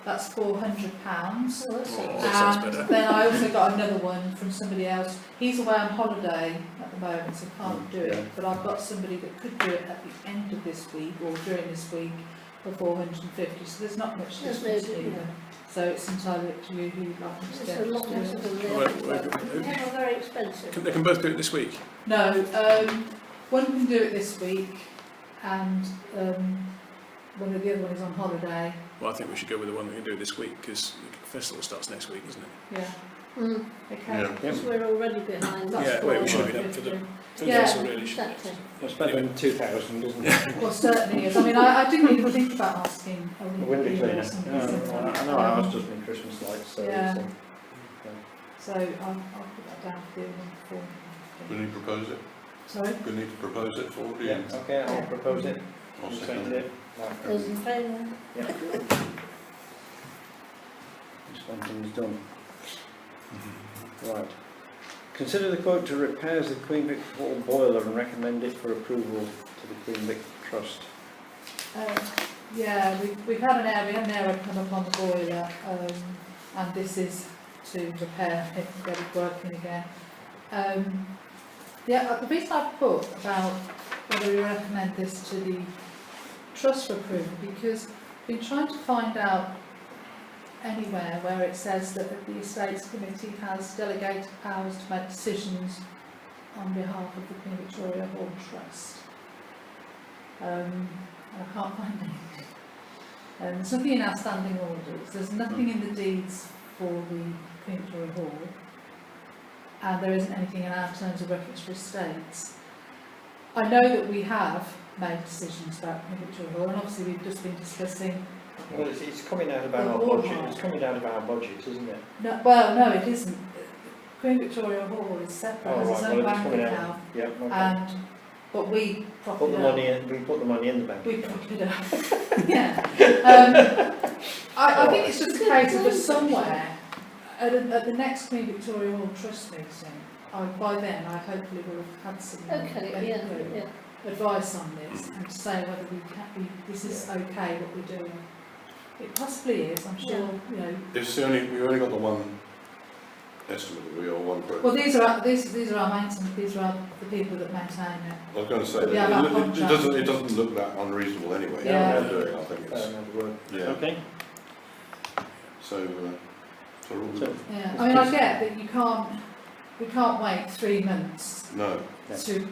That's £400. Oh, that's Oh, it. that sounds better. And then I also got another one from somebody else. He's away on holiday at the moment, so can't do Yeah. it. But I've got somebody that could do it at the end of this week or during this week for 450. So there's not much There's difference no- either. yeah. So it's entirely up to you who you'd like me to There's get a lot to less do of it. them Right, there. right. They are very expensive. They can both do it this week. No, one can do it this week, and one of the other one is on holiday. Well, I think we should go with the one that can do it this week because the festival starts next week, isn't it? Yeah. Mm, Okay. Yeah. because we're already behind. That's Yeah, wait, we should have been up 450. for the Yeah, festival really, shouldn't Exactly. It's better than 2,000, isn't it? Well, certainly is. I mean, I didn't even think about asking a The window window cleaner cleaner. or something. Yeah, I know ours does mean Christmas lights, so. Yeah. it's, So I'll put that down for the other one. Do we need to propose it? Sorry? Do we need to propose it for you? Yeah, okay, I'll propose it. I'll You second second it. it. Right. Those in favour? Yeah. This one thing's done. Right. Consider the quote to repairs the Queen Vic Hall boiler and recommend it for approval to the Queen Vic Trust. Yeah, we've had an error come up on the boiler, and this is to repair it and get it working again. The reason I've put about whether we recommend this to the trust for approval, because we've been trying to find out anywhere where it says that the Estates Committee has delegated powers to make decisions on behalf of the Queen Victoria Hall Trust. And I can't find anything. There's nothing in our standing orders, there's nothing in the deeds for the Queen Victoria Hall, and there isn't anything in our terms of reference for estates. I know that we have made decisions about Queen Victoria Hall, and obviously we've just been discussing. Well, it's coming out of our The wall budget, part. it's coming out of our budget, isn't it? No, well, no, it isn't. Queen Victoria Hall is separate, Oh, has its right, own well, it's bank coming account, out. Yeah, okay. and but we prop Put it the up. money in, we put the money in the bank. We prop it up. Yeah. I think it's just a case of just somewhere at the next Queen Victoria Hall Trust meeting. By then, I hopefully will have had some Okay, yeah. advice on this and to say whether this is okay what we're doing. It possibly is. I'm sure. You know. We've only got the one estimate, have we, or one project. Well, these are our maintenance. These are the people that maintain it. I was going to say, Yeah, that that contract. it doesn't look that unreasonable anyway. Yeah. What they're doing, I think it's, yeah. Okay. So we're all So- good. Yeah. I mean, I get that we can't wait 3 months No, to,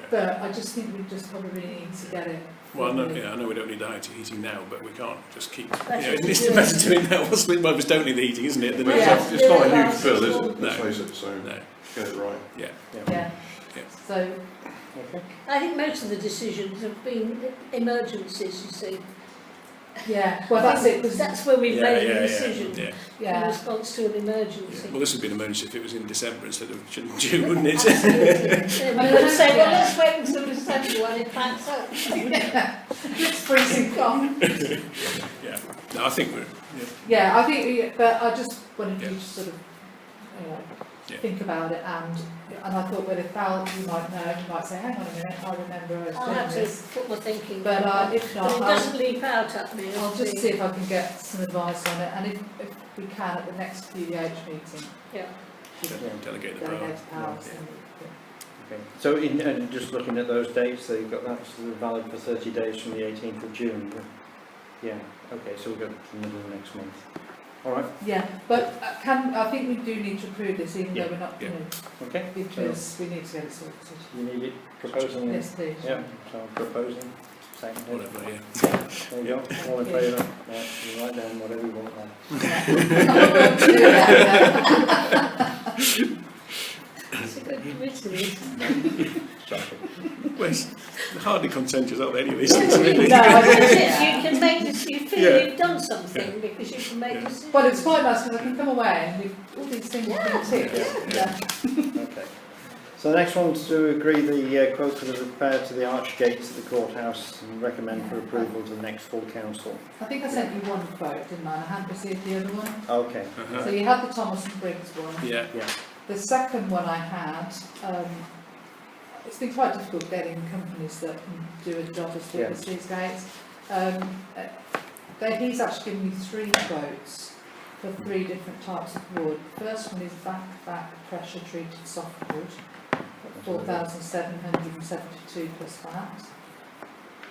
but I just think we just probably need to get it. Well, I know we don't need the heating now, but we can't just keep. Better to It's do it. better doing that. Well, we don't need the heating, isn't it? but Yeah. it's not a Yeah. huge bill, is it? Let's No. face it, so No. get it right. Yeah. Yeah. Yeah. So Okay. I think most of the decisions have been emergencies, you see. yeah, well that's it. 'Cause That's where we've made the decision Yeah. in yeah. response to an emergency. Well, this would be an emergency if it was in December instead of June, wouldn't it? Absolutely. I We would say, well, yeah. let's wait until December when it packs up. It's freezing cold. Yeah. No, I think we're. Yeah, I think, but I just wanted you Yeah. to sort of, Yeah. think about it, and I thought, well, if Val, you might know, you might say, hang on a minute, I remember I was I'll doing have to this. put my thinking. But back. if But not, it doesn't leap out at me. I'll just see if I can get some advice on it, and if we can at the next QDH meeting. Yeah. Delegate the power. Delegate powers. Yeah. Okay. So and just looking at those dates, so you've got that's valid for 30 days from the 18th of June. Yeah. Okay. So we've got the middle of next month. All right. Yeah, but I think we do need to approve this, even though we're not, Yeah. Okay. because we need to get it sorted. You need it proposing. Yes, please. Yeah. So I'm proposing. Second. Whatever, yeah. There you go. All in favour? Yeah. You write down whatever you want there. It's a good committee. Shocking. Well, it's hardly contentious, aren't they, any of these things, really? No, I don't- That's it, you can make this, you feel Yeah. you've done something because you can make Yeah. decisions. Well, it's quite nice because I can come away and all these things have been ticked. Yeah. Okay. So the next one's to agree the quote for the repair to the arch gates at the courthouse and recommend for approval to the next full council. I think I sent you one quote, didn't I? I hadn't received the other one. Okay. Uh-huh. So you had the Thomas and Briggs one. Yeah. The second one I had, it's been quite difficult getting companies that can do a job as big as these gates. He's actually given me 3 quotes for 3 different types of wood. First one is back pressure treated softwood, 4,772 plus VAT.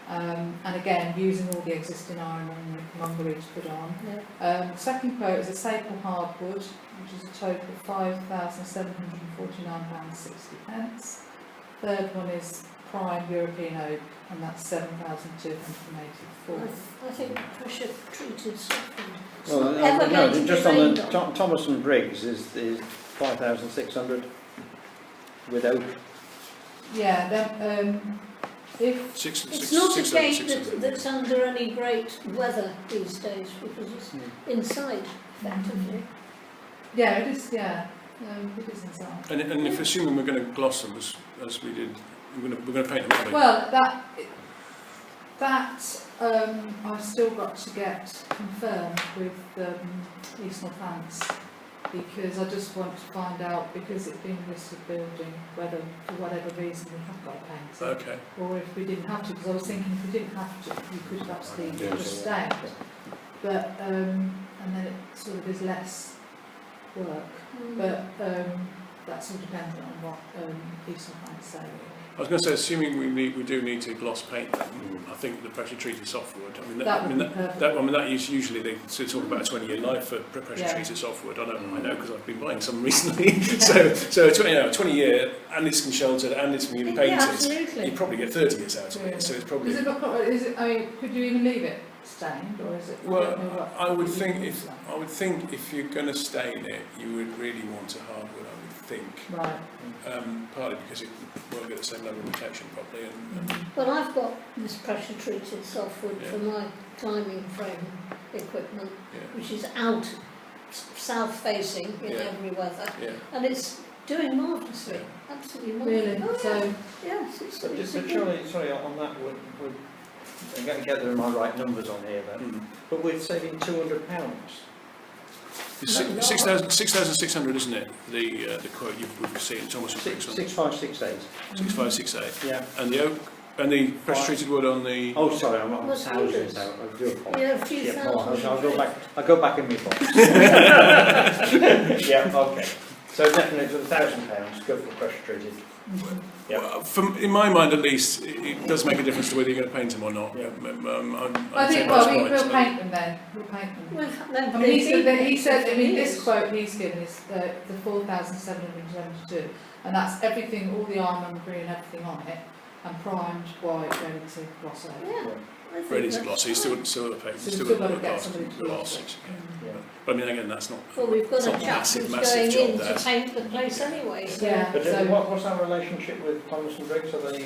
And again, using all the existing ironmongery to put on. Yeah. Second quote is a Saple hardwood, which is a total of £5,749.60. Third one is prime European oak, and that's 7,284. I think pressure treated softwood. Well, Ever going to just be on rained the on. Thomas and Briggs is 5,600 with oak. Yeah, then if It's not a gate that's under any great weather these days because it's inside, effectively. yeah, it is. Yeah, it is inside. And if assuming we're going to gloss them as we did, we're going to paint them, aren't we? Well, I've still got to get confirmed with East Northants, because I just want to find out, because it's been a listed building, whether for whatever reason we have got to paint it, Okay. or if we didn't have to, because I was thinking if we didn't have to, we could have absolutely Yes. just stayed. But, and then it sort of is less work, but that's all dependent on what East Northants say. I was going to say, assuming we do need to gloss paint them, I think the pressure treated softwood. I mean, That would be perfect. that is usually they talk about a 20-year life for pressure Yeah. treated softwood. I know because I've been buying some recently. so 20-year, and it's sheltered and it's been Yeah, painted. absolutely. You probably get 30 years out of it. So it's probably. Is it not? Is it? I mean, could you even leave it stained, or is it? I Well, don't know what I would you think would if say. you're going to stain it, you would really want a hardwood. I would think, Right. partly because it won't get the same level of protection properly. And Well, I've got this pressure treated softwood Yeah. for my climbing frame equipment, yeah, which is out south facing in Yeah. every weather. yeah, And it's doing marvellously, absolutely Really, marvellous. Oh, so, yeah. Yes, But it's just, a but good- surely, sorry, on that, I'm going to get my right numbers on here then, Mm. but we're saving £200. It's Not a lot. 6,600, isn't it? The quote we've seen, Thomas and Briggs on 6568, 6568. yeah. And the oak and the pressure treated wood on the. Oh, sorry, I'm on What's thousands yours? now, I do apologise. Yeah, a few Yeah, hold on, thousand. I'll go back in my box. Yeah, okay. So definitely for £1,000, go for pressure treated. Yeah. Well, in my mind, at least, it does make a difference to whether you're going to paint them or not. Yeah. I think, take well, Matt's we'll point, so- paint them then, we'll paint them. Well, I mean, he said, I mean, this quote he's given is the 4,772, and that's everything, all the ironmongery and everything on it, and primed, white, ready to gloss over. Yeah. I think Ready to that's gloss, you fine. still got to paint, So you we've still got to got get to somebody to do gloss it. it. Yeah. But I mean, again, that's not. Well, we've got It's a not chap massive, who's massive going job in there. to paint the place anyway, so. Yeah, But so, what's our relationship with Thomas and Briggs? Are they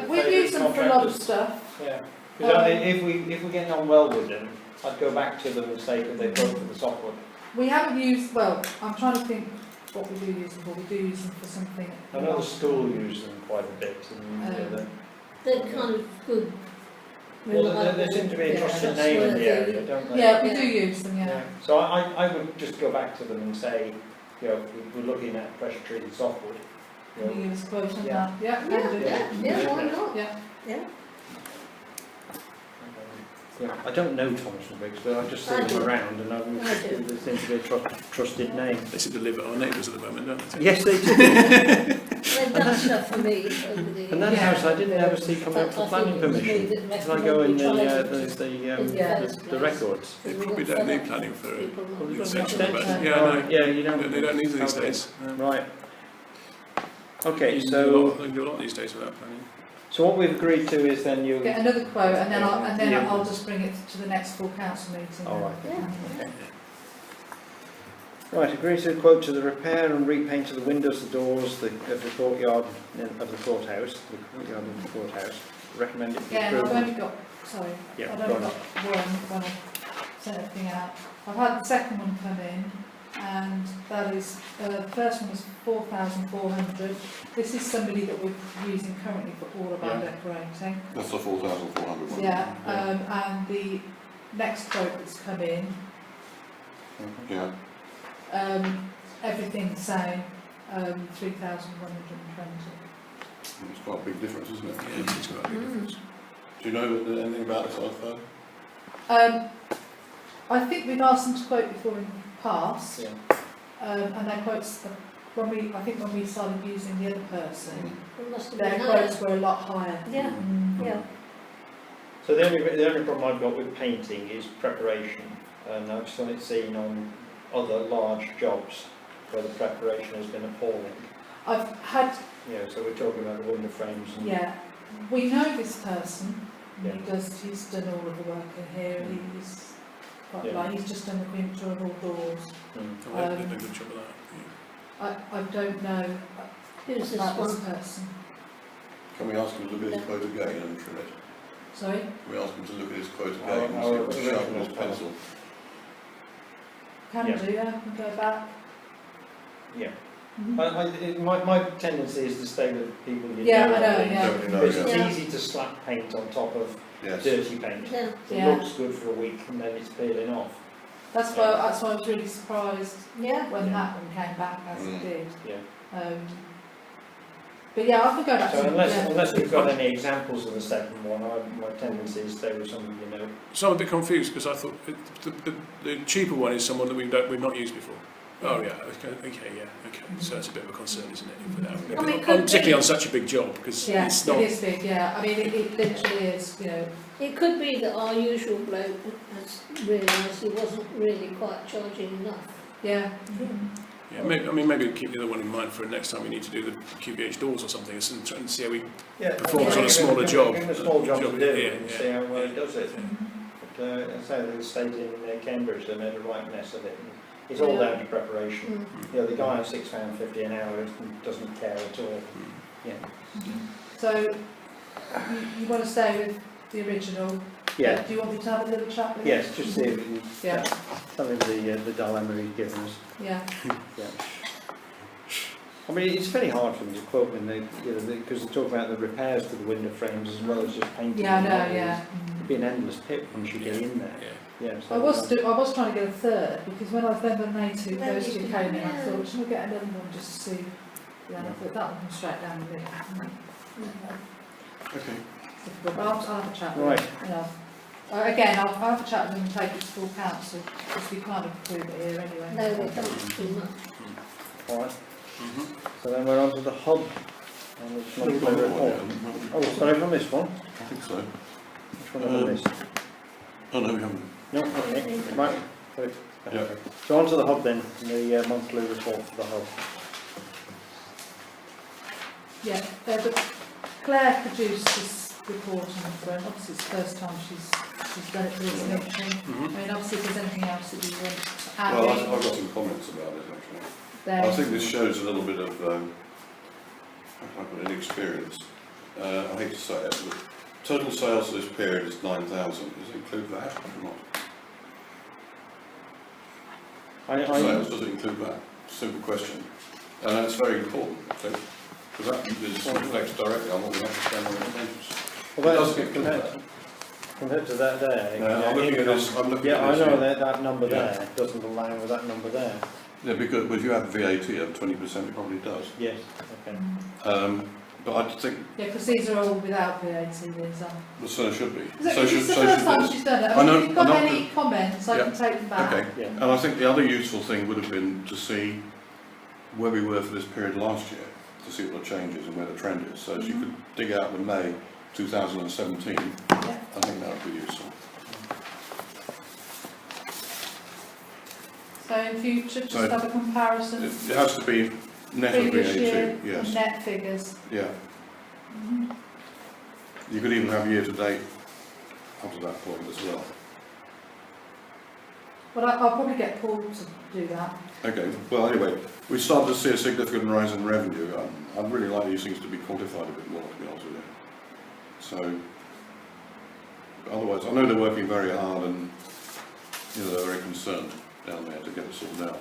we've used them for a lot of stuff. Yeah. Because if we're getting on well with them, I'd go back to them and say, could they quote for the softwood? We haven't used, well, I'm trying to think what we do use them for, we do use them for something. I know the school use them quite a bit, and They're kind of good. there seem to be a Yeah, trusted that's name in where the area, don't they? Yeah, we do use them, yeah. So I would just go back to them and say, you know, we're looking at pressure treated softwood. You Can know, you give us a quote on Yeah. that? Yeah, Yeah, can do. yeah, why not? Yeah. Yeah. yeah. I don't know Thomas and Briggs, but I just see I them do. around, and I do. there seems to be a trusted name. They seem to live at our neighbours at the moment, don't they? Yes, they do. They've done stuff for me over the years. And that Yeah. house I didn't ever see come up for planning permission. Because I go in the records. They probably don't need planning for People an not- extension, don't but know. yeah, no, Yeah, you don't. they don't need it these Okay. days. Right. Okay, You can do a so lot- they can do a lot these days without planning. what we've agreed to is then you. Get another quote and then Yeah. I'll just bring it to the next full council meeting. All right. Yeah. Right, agree to a quote to the repair and repaint of the windows, the doors, of the courtyard of the courthouse, the courtyard of the courthouse. Recommend it for Yeah, and I've approval. only got, sorry, Yeah, I've go only on. got one when I sent everything out. I've had the second one come in, and that is, the first one was 4,400. This is somebody that we're using currently for all of our Yeah. decorating. That's the 4,400 one. Yeah, and the next quote that's come in, Yeah. everything the same, 3,120. It's quite a big difference, isn't it? Yeah, it's quite a big difference. Do you know anything about this iPhone? I think we've asked them to quote before in the past. Yeah. And their quotes, when we started using the other person, It must have their been quotes higher. were a lot higher. Yeah, yeah. So the only problem I've got with painting is preparation, and I've seen it seen on other large jobs where the preparation has been appalling. I've had, You know, so we're talking about the window frames and. yeah, we know this person, Yeah. he's done all of the work in here, he's quite Yeah. like, he's just done the Queen Victoria Hall doors. Mm. Oh, they've done a good job of that. I don't know Who's this about this one? person. Can we ask him to look at his quote again and trim it? Sorry? Can we ask him to look at his quote Our- again and our see what's sharp on original his pencil? Can Yeah. do, yeah, can go back. Yeah. Mhm. My tendency is to stay with people you Yeah, know. I know, yeah. Definitely know, Because yeah. it's Yeah. easy to slap paint on top of Yes. dirty paint. Yeah. It Yeah. looks good for a week and then it's peeling off. That's why I was really surprised Yeah. when that one came back as it did. Yeah. But yeah, I could go back So to unless we've got any examples of the second one, my tendency is to stay with somebody you know. So I'm a bit confused because I thought the cheaper one is someone that we've not used before. Oh yeah, okay, yeah, okay. So that's a bit of a concern, isn't it? I mean, it could Particularly be- on such a big job because Yeah, it's it not. is big, yeah. I mean, it literally is, you know. It could be that our usual bloke has realised he wasn't really quite charging enough. Yeah. Yeah, maybe keep the other one in mind for next time we need to do the QBH doors or something and try and see how we. Yeah, Performs on a smaller job. Give him a small job to do Yeah, and yeah. see how well he does it. But I say the estate in Cambridge, they made a right mess of it. And it's all Yeah. down to preparation. Mm. You know, the guy on £6.50 an hour doesn't care at all. Yeah. So, you want to stay with the original? Yeah. Do you want me to have a little chat with Yes, just see if we can Yeah. tell him the dilemma he's given us. Yeah. Yeah. I mean, it's very hard for them to quote when they, you know, because they talk about the repairs to the window frames as well as just painting. Yeah, I them. know, yeah. It'd be an endless pit once you get in there. Yeah. Yeah. I was trying to get a third, because when I then the Native, Then those you two can- came in, I yeah. thought, shall I get another one just to see? Yeah, and I thought that one comes straight down the middle. Okay. But I'll have a chat with Right. them, you know. Again, I'll have a chat with them and take it to full council, because we can't approve it here anyway. No, we can't do much. All right. So then we're on to the hub. And it's We've monthly got one, report. yeah. Oh, sorry, have I missed one? I think so. Which one have I missed? Oh, no, we haven't. No, okay, right. Right. Yeah. Okay. So on to the hub then, the monthly report for the hub. Yeah, but Claire produced this report on the front, obviously it's the first time she's done it for this meeting. I mean, obviously if there's anything else that you want to add Well, in, I've got some comments about it, actually. then... I think this shows a little bit of, how can I put it, inexperience. I hate to say it, but total sales for this period is 9,000. Does it include that or not? Sales, does it include that? Simple question. And that's very important, because that reflects directly on what we have to spend on expenses. Well, It that's does get compared to that there. No, I'm looking at this, I'm looking Yeah, at I this. know here. that number Yeah. there doesn't align with that number there. Yeah, because if you have VAT of 20%, it probably does. Yes, okay. But I think, Yeah, because these are all without VAT, these are. so should be. Is it, So it's should, the so first should time this. she's done it. I know- If you've got I know any comments, I Yeah. can take them back. Okay. Yeah. And I think the other useful thing would have been to see where we were for this period last year, to see what the changes and where the trend is. So as you could dig out the May 2017, Yeah. I think that would be useful. So in future, just So have a comparison, It has to be net of previous year VAT, and yes, net figures. yeah. You could even have year to date up to that point as well. But I'll probably get Paul to do that. Okay, well anyway, we started to see a significant rise in revenue. I'd really like these things to be quantified a bit more, to be honest with you. So, otherwise, I know they're working very hard and, you know, they're very concerned down there to get it sorted out.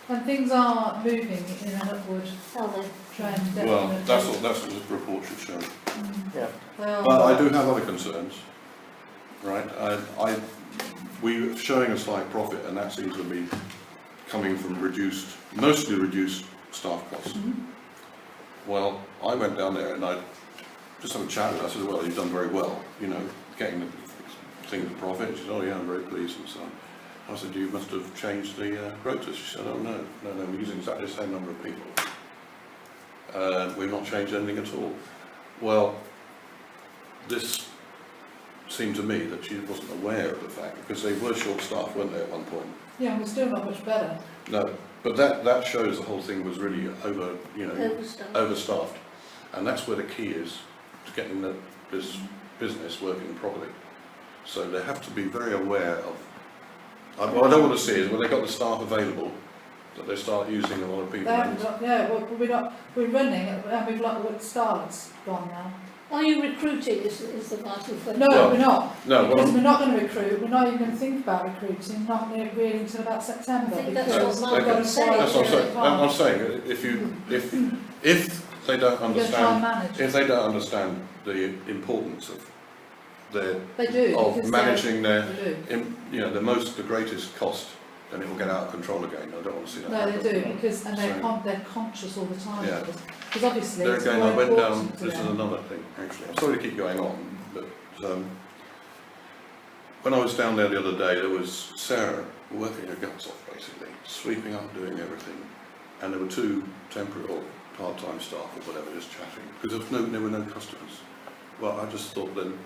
And things are moving in an upward Are they? trend, definitely. Well, that's what this report should show. Yeah. They are. But I do have other concerns, right? We're showing a slight profit, and that seems to be coming from mostly reduced staff costs. Well, I went down there and I just had a chat with her. I said, well, you've done very well, you know, getting the thing to profit. She said, oh yeah, I'm very pleased and so on. I said, you must have changed the quotas. She said, oh no, we're using exactly the same number of people. We've not changed anything at all. Well, this seemed to me that she wasn't aware of the fact, because they were short-staffed, weren't they, at one point? Yeah, we're still not much better. No, but that shows the whole thing was really Overstaffed. overstaffed, and that's where the key is to getting this business working properly. So they have to be very aware of. What I don't want to see is when they got the staff available, that they start using a lot of people. They haven't got, yeah, we're running, and we've like, Starlet's gone now. Are you recruiting is the vital thing? No, Well, we're not. no, Because well, we're not going to recruit, we're not even going to think about recruiting, not really until about September. I think that's because what we've got Margaret's a saying. quiet that's what period of time. I'm saying. If they don't We're going to try and understand, manage. if they don't understand the importance of their They do. of because managing their, They do. the greatest cost, then it will get out of control again. I don't want to see that. No, they happen. do, because, and they're, So- they're conscious all the time Yeah. of this. Because obviously There it's again, more I went down, important to this is them. another thing, actually. I'm sorry to keep going on, but when I was down there the other day, there was Sarah working her guts off, basically, sweeping up, doing everything. And there were two temporary or part-time staff or whatever, just chatting, because there were no customers. Well, I just thought then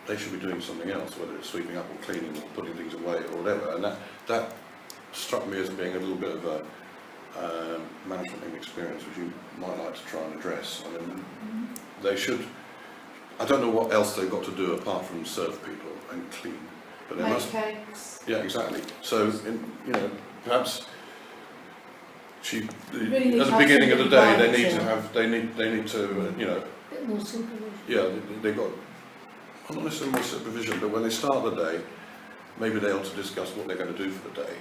they should be doing something else, whether it's sweeping up or cleaning or putting things away or whatever. And that struck me as being a little bit of a management inexperience, which you might like to try and address. I mean, they should. I don't know what else they've got to do apart from serve people and clean, but they Make must. cakes. Yeah, exactly. So, perhaps Really need at to the have beginning of the day, they somebody need to guiding have. They need to. A bit more supervision. Yeah, they've got. Well, not necessarily more supervision, but when they start the day, maybe they ought to discuss what they're going to do for the day.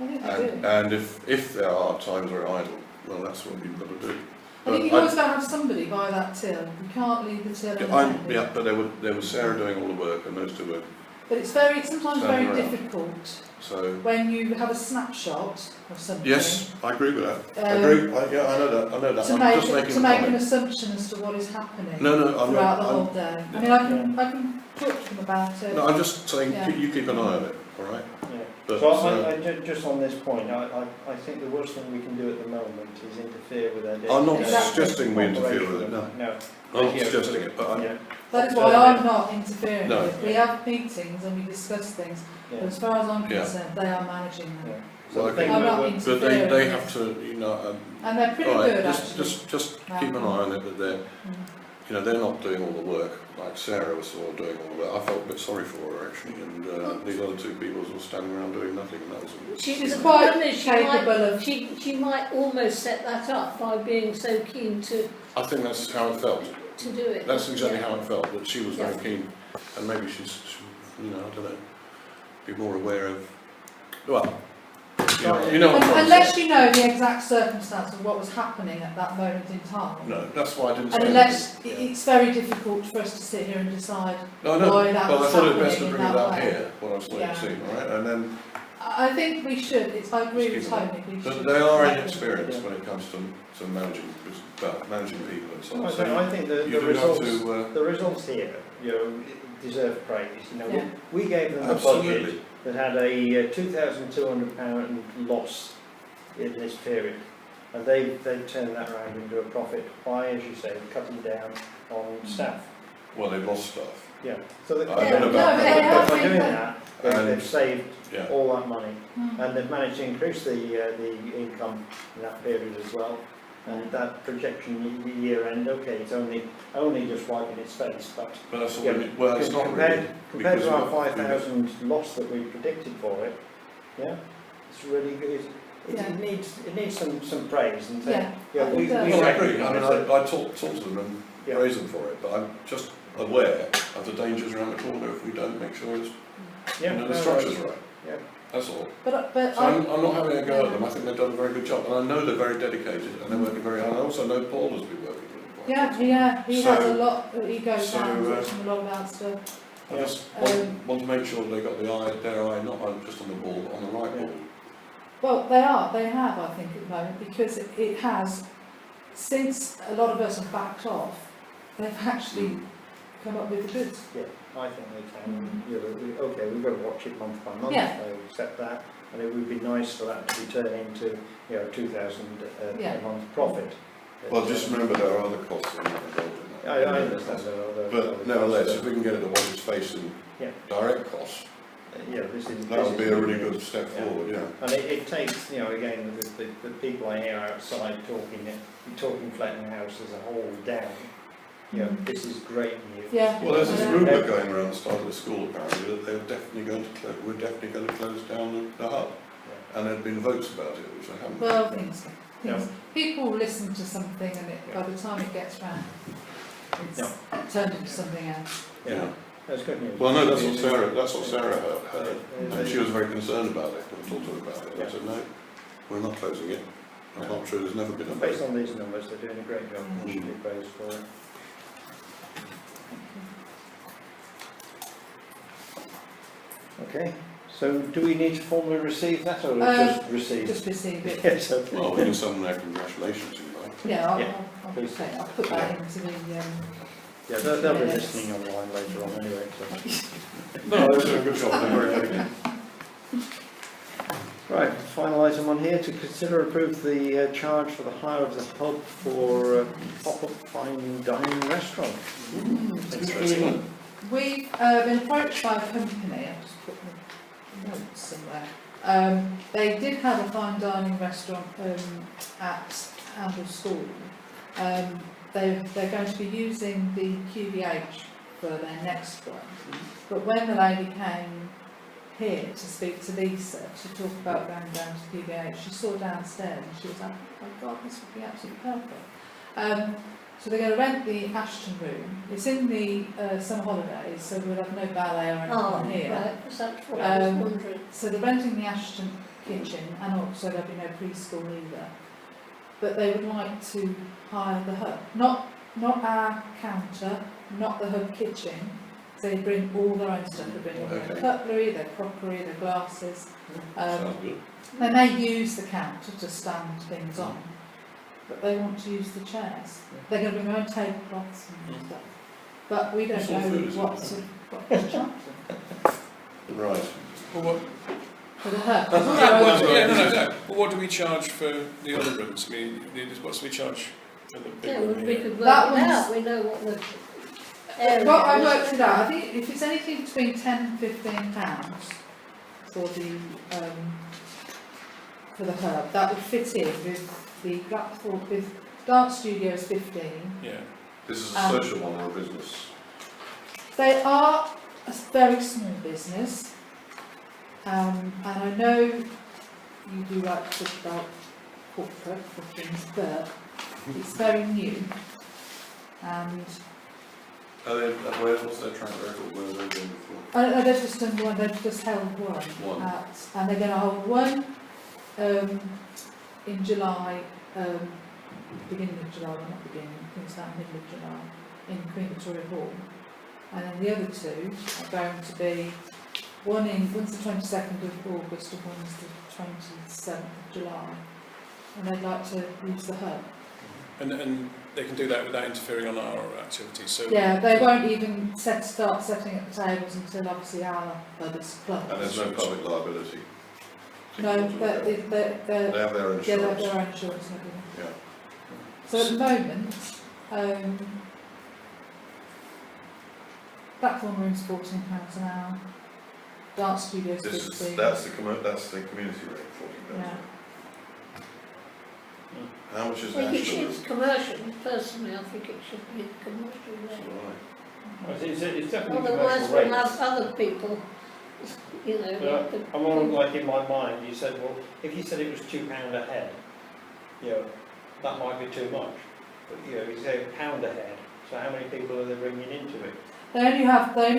I think they do. And if there are times where idle, well, that's what you've got to do. I think you've But always got to have somebody by that till. You can't leave the till unattended. yeah, but there was Sarah doing all the work, and those two were, But it's sometimes very Stand around. difficult so, when you have a snapshot of something. yes, I agree with that. I Um, agree, yeah, I know that, To I'm make, just making to a make an comment. assumption as to what is happening No, I'm throughout the whole not, day. I mean, I can talk to them about it. no, I'm just saying, Yeah. you keep an eye on it, all right? Yeah. But, So just on this point, I think the worst thing we can do at the moment is interfere with their day. I'm not Exactly. suggesting we interfere with it, no. No. I'm not Yeah, suggesting it, but Yeah, That is why I'm not interfering No. with it. We have meetings and we discuss things, but yeah, as far as I'm Yeah. concerned, they are managing them. yeah. Well, So the thing I'm not we're- but interfering. they have to, you know, And they're pretty all right, good, just actually. keep an eye on it, that they're, Mm. you know, they're not doing all the work, like Sarah was sort of doing all the work. I felt a bit sorry for her, actually, and these other two people were standing around doing nothing, and that was... She's The quite problem is capable of. she might almost set that up by being so keen to I think that's how it felt. do it. That's exactly Yeah. how it felt, that she was very Yeah. keen, and maybe she's, you know, I don't know, be more aware of, well, you know what I'm trying to say. Unless you know the exact circumstance of what was happening at that moment in time. No, that's why I didn't say And unless, it's very difficult for us to sit here and decide No, I know, why that well, I was thought it best to happening in bring it that out way. here, what I was Yeah. seeing, all right, and then, I think we should, I agree with Just keep Tony, we but should. they are let them- inexperienced when it comes to managing, managing people and so on, I so think you the do have results, to, the results here, you know, deserve praise. You know, Yeah. we gave them a budget absolutely, that had a £2,200 loss in this period, and they've turned that around into a profit by, as you say, cutting down on staff. well, they've lost stuff, Yeah. So they, I don't know No, about but that, they but- have by been- doing that, And- they've saved yeah. all that money, Mm. and they've managed to increase the income in that period as well. And that projection year end, okay, it's only just wiping its face, but But that's all, Yeah, well, it's not really, compared because to our we've got- 5,000 loss that we predicted for it, yeah, it's really good. Yeah. It needs some praise and Yeah, yeah, I we think well, I agree, I recognise mean, it. I talk to them and Yeah. praise them for it, but I'm just aware of the dangers around the corner if we don't make sure it's, Yeah, you know, the no, structure's no, right, yeah. that's all. But So I'm not having a go at them, I think they've done a very good job, and I know they're very dedicated, and they're working very hard, I also know Paul has been working really hard. he So- has a lot, he goes so, down and talks to them a lot about stuff. I just Um, want to make sure they got their eye not just on the ball, but on the right Yeah. ball. Well, they have, I think, at the moment, because it has, since a lot of us have backed off, they've actually come up with the goods. Yeah, I think they can. You know, okay, we've got to watch it month by month, Yeah. I accept that, and it would be nice for that to be turned into, you know, 2,000 Yeah. a month profit. Well, just remember there are other costs that are not involved in that. I understand that. But nevertheless, if we can get it to what it's facing Yeah. direct costs, Yeah, this is. that this would be is a really good. good step Yeah. forward, yeah. And it takes, you know, again, the people I hear outside talking Fletton House as a whole down, you know, this is great news. Yeah. Well, there's this I know. rumour going around the start of the school apparently that we're definitely going to close down the hub. And there'd been votes about it, which I haven't. Well, things, people listen to something and by the time it gets round, it's turned into something else. Yeah, that's good news. Well, no, that's what Sarah heard, and she was very concerned about it, and talked to her about it. I said, no, we're not closing it. That's not true, there's never been a vote. Based on these numbers, they're doing a great job, and should be praised for it. Okay, so do we need to formally receive that, or just receive? Just receive it. Yes, okay. Well, we can send them their congratulations, if you like. Yeah, Yeah, I'll please. put that into the, Yeah, they'll be listening online later on anyway, so. No, they're doing a good job, they're very dedicated. Right, final item on here, to consider approve the charge for the hire of the hub for pop-up fine dining restaurant. Interesting. we've been approached by a company, I'll just put the notes somewhere. They did have a fine dining restaurant at Amble School. They're going to be using the QVH for their next one. But when the lady came here to speak to Lisa to talk about going down to QVH, she saw downstairs and she was like, oh my God, this would be absolutely perfect. So they're going to rent the Ashton room. It's in the summer holidays, so we'll have no ballet or anything Oh, on here. right, that's what I was wondering. So they're renting the Ashton kitchen, and also there'll be no preschool either. but they would like to hire the hub. Not our counter, not the hub kitchen. They bring all their own stuff. They bring all their Okay. cutlery, their crockery, their glasses. Sounds good. They may use the counter to stand things on, but they want to use the chairs. They're going to bring their own tablecloths and stuff. But we don't What sort of food know is it? what sort of what to charge them Right. Well, what, for the hub. no. Well, what do we charge for the other rooms? I mean, what do we charge for the big Yeah, one we here? could That work it one's- out, we know what the area Well, I is. worked it out. I think if it's anything between £10 and £15 for the hub, that would fit in with the Blackthorne, with Dance Studios 15. Yeah. This is a social one or a business? They are a very small business, and I know you do like to talk about corporate things, but it's very new, and Are they, what's their track record? Where have they been before? they've just done one, they've just held one. One. And they're going to hold one in July, beginning of July, well not beginning, I think it's about middle of July, in Queen Victoria Hall. And then the other two are going to be, one's the 22nd of August and one's the 27th of July. And they'd like to use the hub. And they can do that without interfering on our activities. So Yeah, they won't even start setting up the tables until obviously our hub is closed. And there's no public liability? No, They they're have their own yeah, they have insurance? their own insurance and everything. Yeah. So at the moment, platform room's £14 an hour, dance studio's This is, 15. that's the community rate, £14. Yeah. How much is I the think actual? it's commercial, personally I think it should be commercial rate. Right. It's definitely Otherwise commercial we'll rates. have other people, you know, But the- I'm all like in my mind, you said, well, if you said it was £2 a head, you know, that might be too much. But, you know, you say £1 a head, so how many people are they bringing into it? They only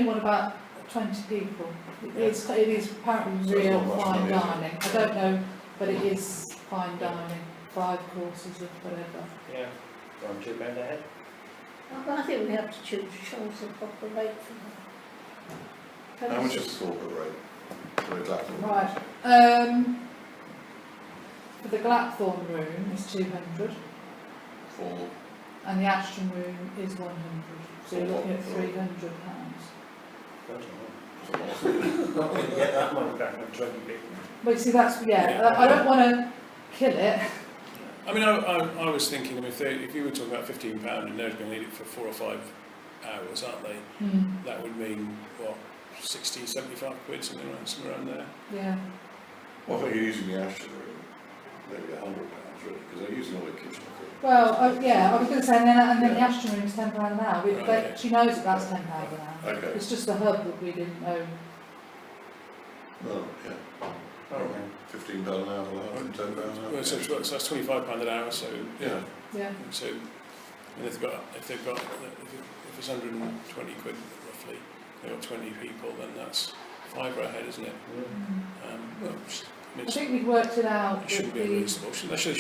want about 20 people. It is apparently So it's real not much fine money, is it? dining. I don't know, but it is fine dining, 5 courses of whatever. Yeah, around £2 a head. I think we have to choose a proper rate for that. How much is the corporate rate? For the Blackthorn? Right. For the Blackthorn room is 200 For, and the Ashton room is 100. So you're looking at £300. Not going to get that money back on 20 people. But you see, that's, I don't want to kill it. I mean, I was thinking, I mean, if you were talking about £15 and they're going to need it for 4 or 5 hours, aren't they? That would mean, what, 60, 75 quid, something around there? Yeah. well, if you're using the Ashton room, maybe £100 really, because they're using all the kitchen equipment. Well, I was going to say, and then the Ashton room is £10 an hour. Right, yeah. She knows that that's £10 an hour. Okay. It's just the hub that we didn't know. Oh, yeah. Okay. £15 an hour, £110 an hour. Well, so that's £25 an hour, so, Yeah. Yeah. So, and if it's 120 quid roughly, they've got 20 people, then that's £5 a head, isn't it? Well, I mean, I think we've worked it out. it shouldn't be that the- unreasonable.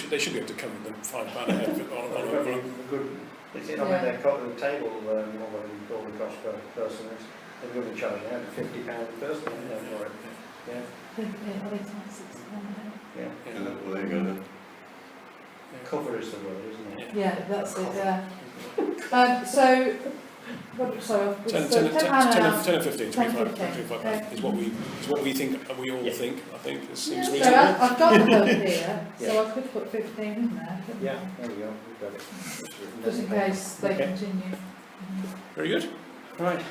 They should be able to cover them £5 a head on a Good. Is it, I mean, they've got the table, what do all the cost per person is, they're going to be charging out £50 a person, isn't it, for it? Yeah, I think it's like £60 a head. yeah. Yeah, well, there you go then. Cover is the word, isn't it? Yeah, that's it, yeah. So, sorry, £10 so £10 an hour. and 15, 25 £10, £25 is what we think, we all think, I think, it seems So reasonable. I've got the hub here, Yeah. so I could put 15 in there, couldn't I? Yeah, there we go, we've got it. Just in case they Okay. continue. Very good. Right,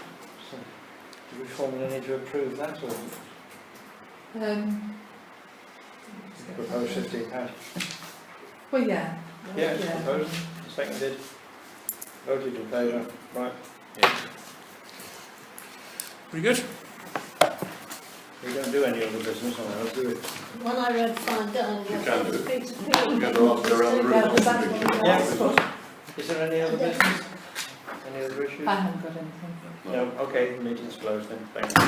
so, do we formally need to approve that, or propose £15? Well, yeah. Yeah, it's proposed, seconded, voted in favour, right. Very good. We don't do any other business, I'll do it. When I read fine dining, You I can thought do. Peter Peel. You can go around the room. Yeah, was that what you Yeah. asked? Is there any other business? Any other issues? I haven't got anything. No, okay, the meeting's closed then, thank you.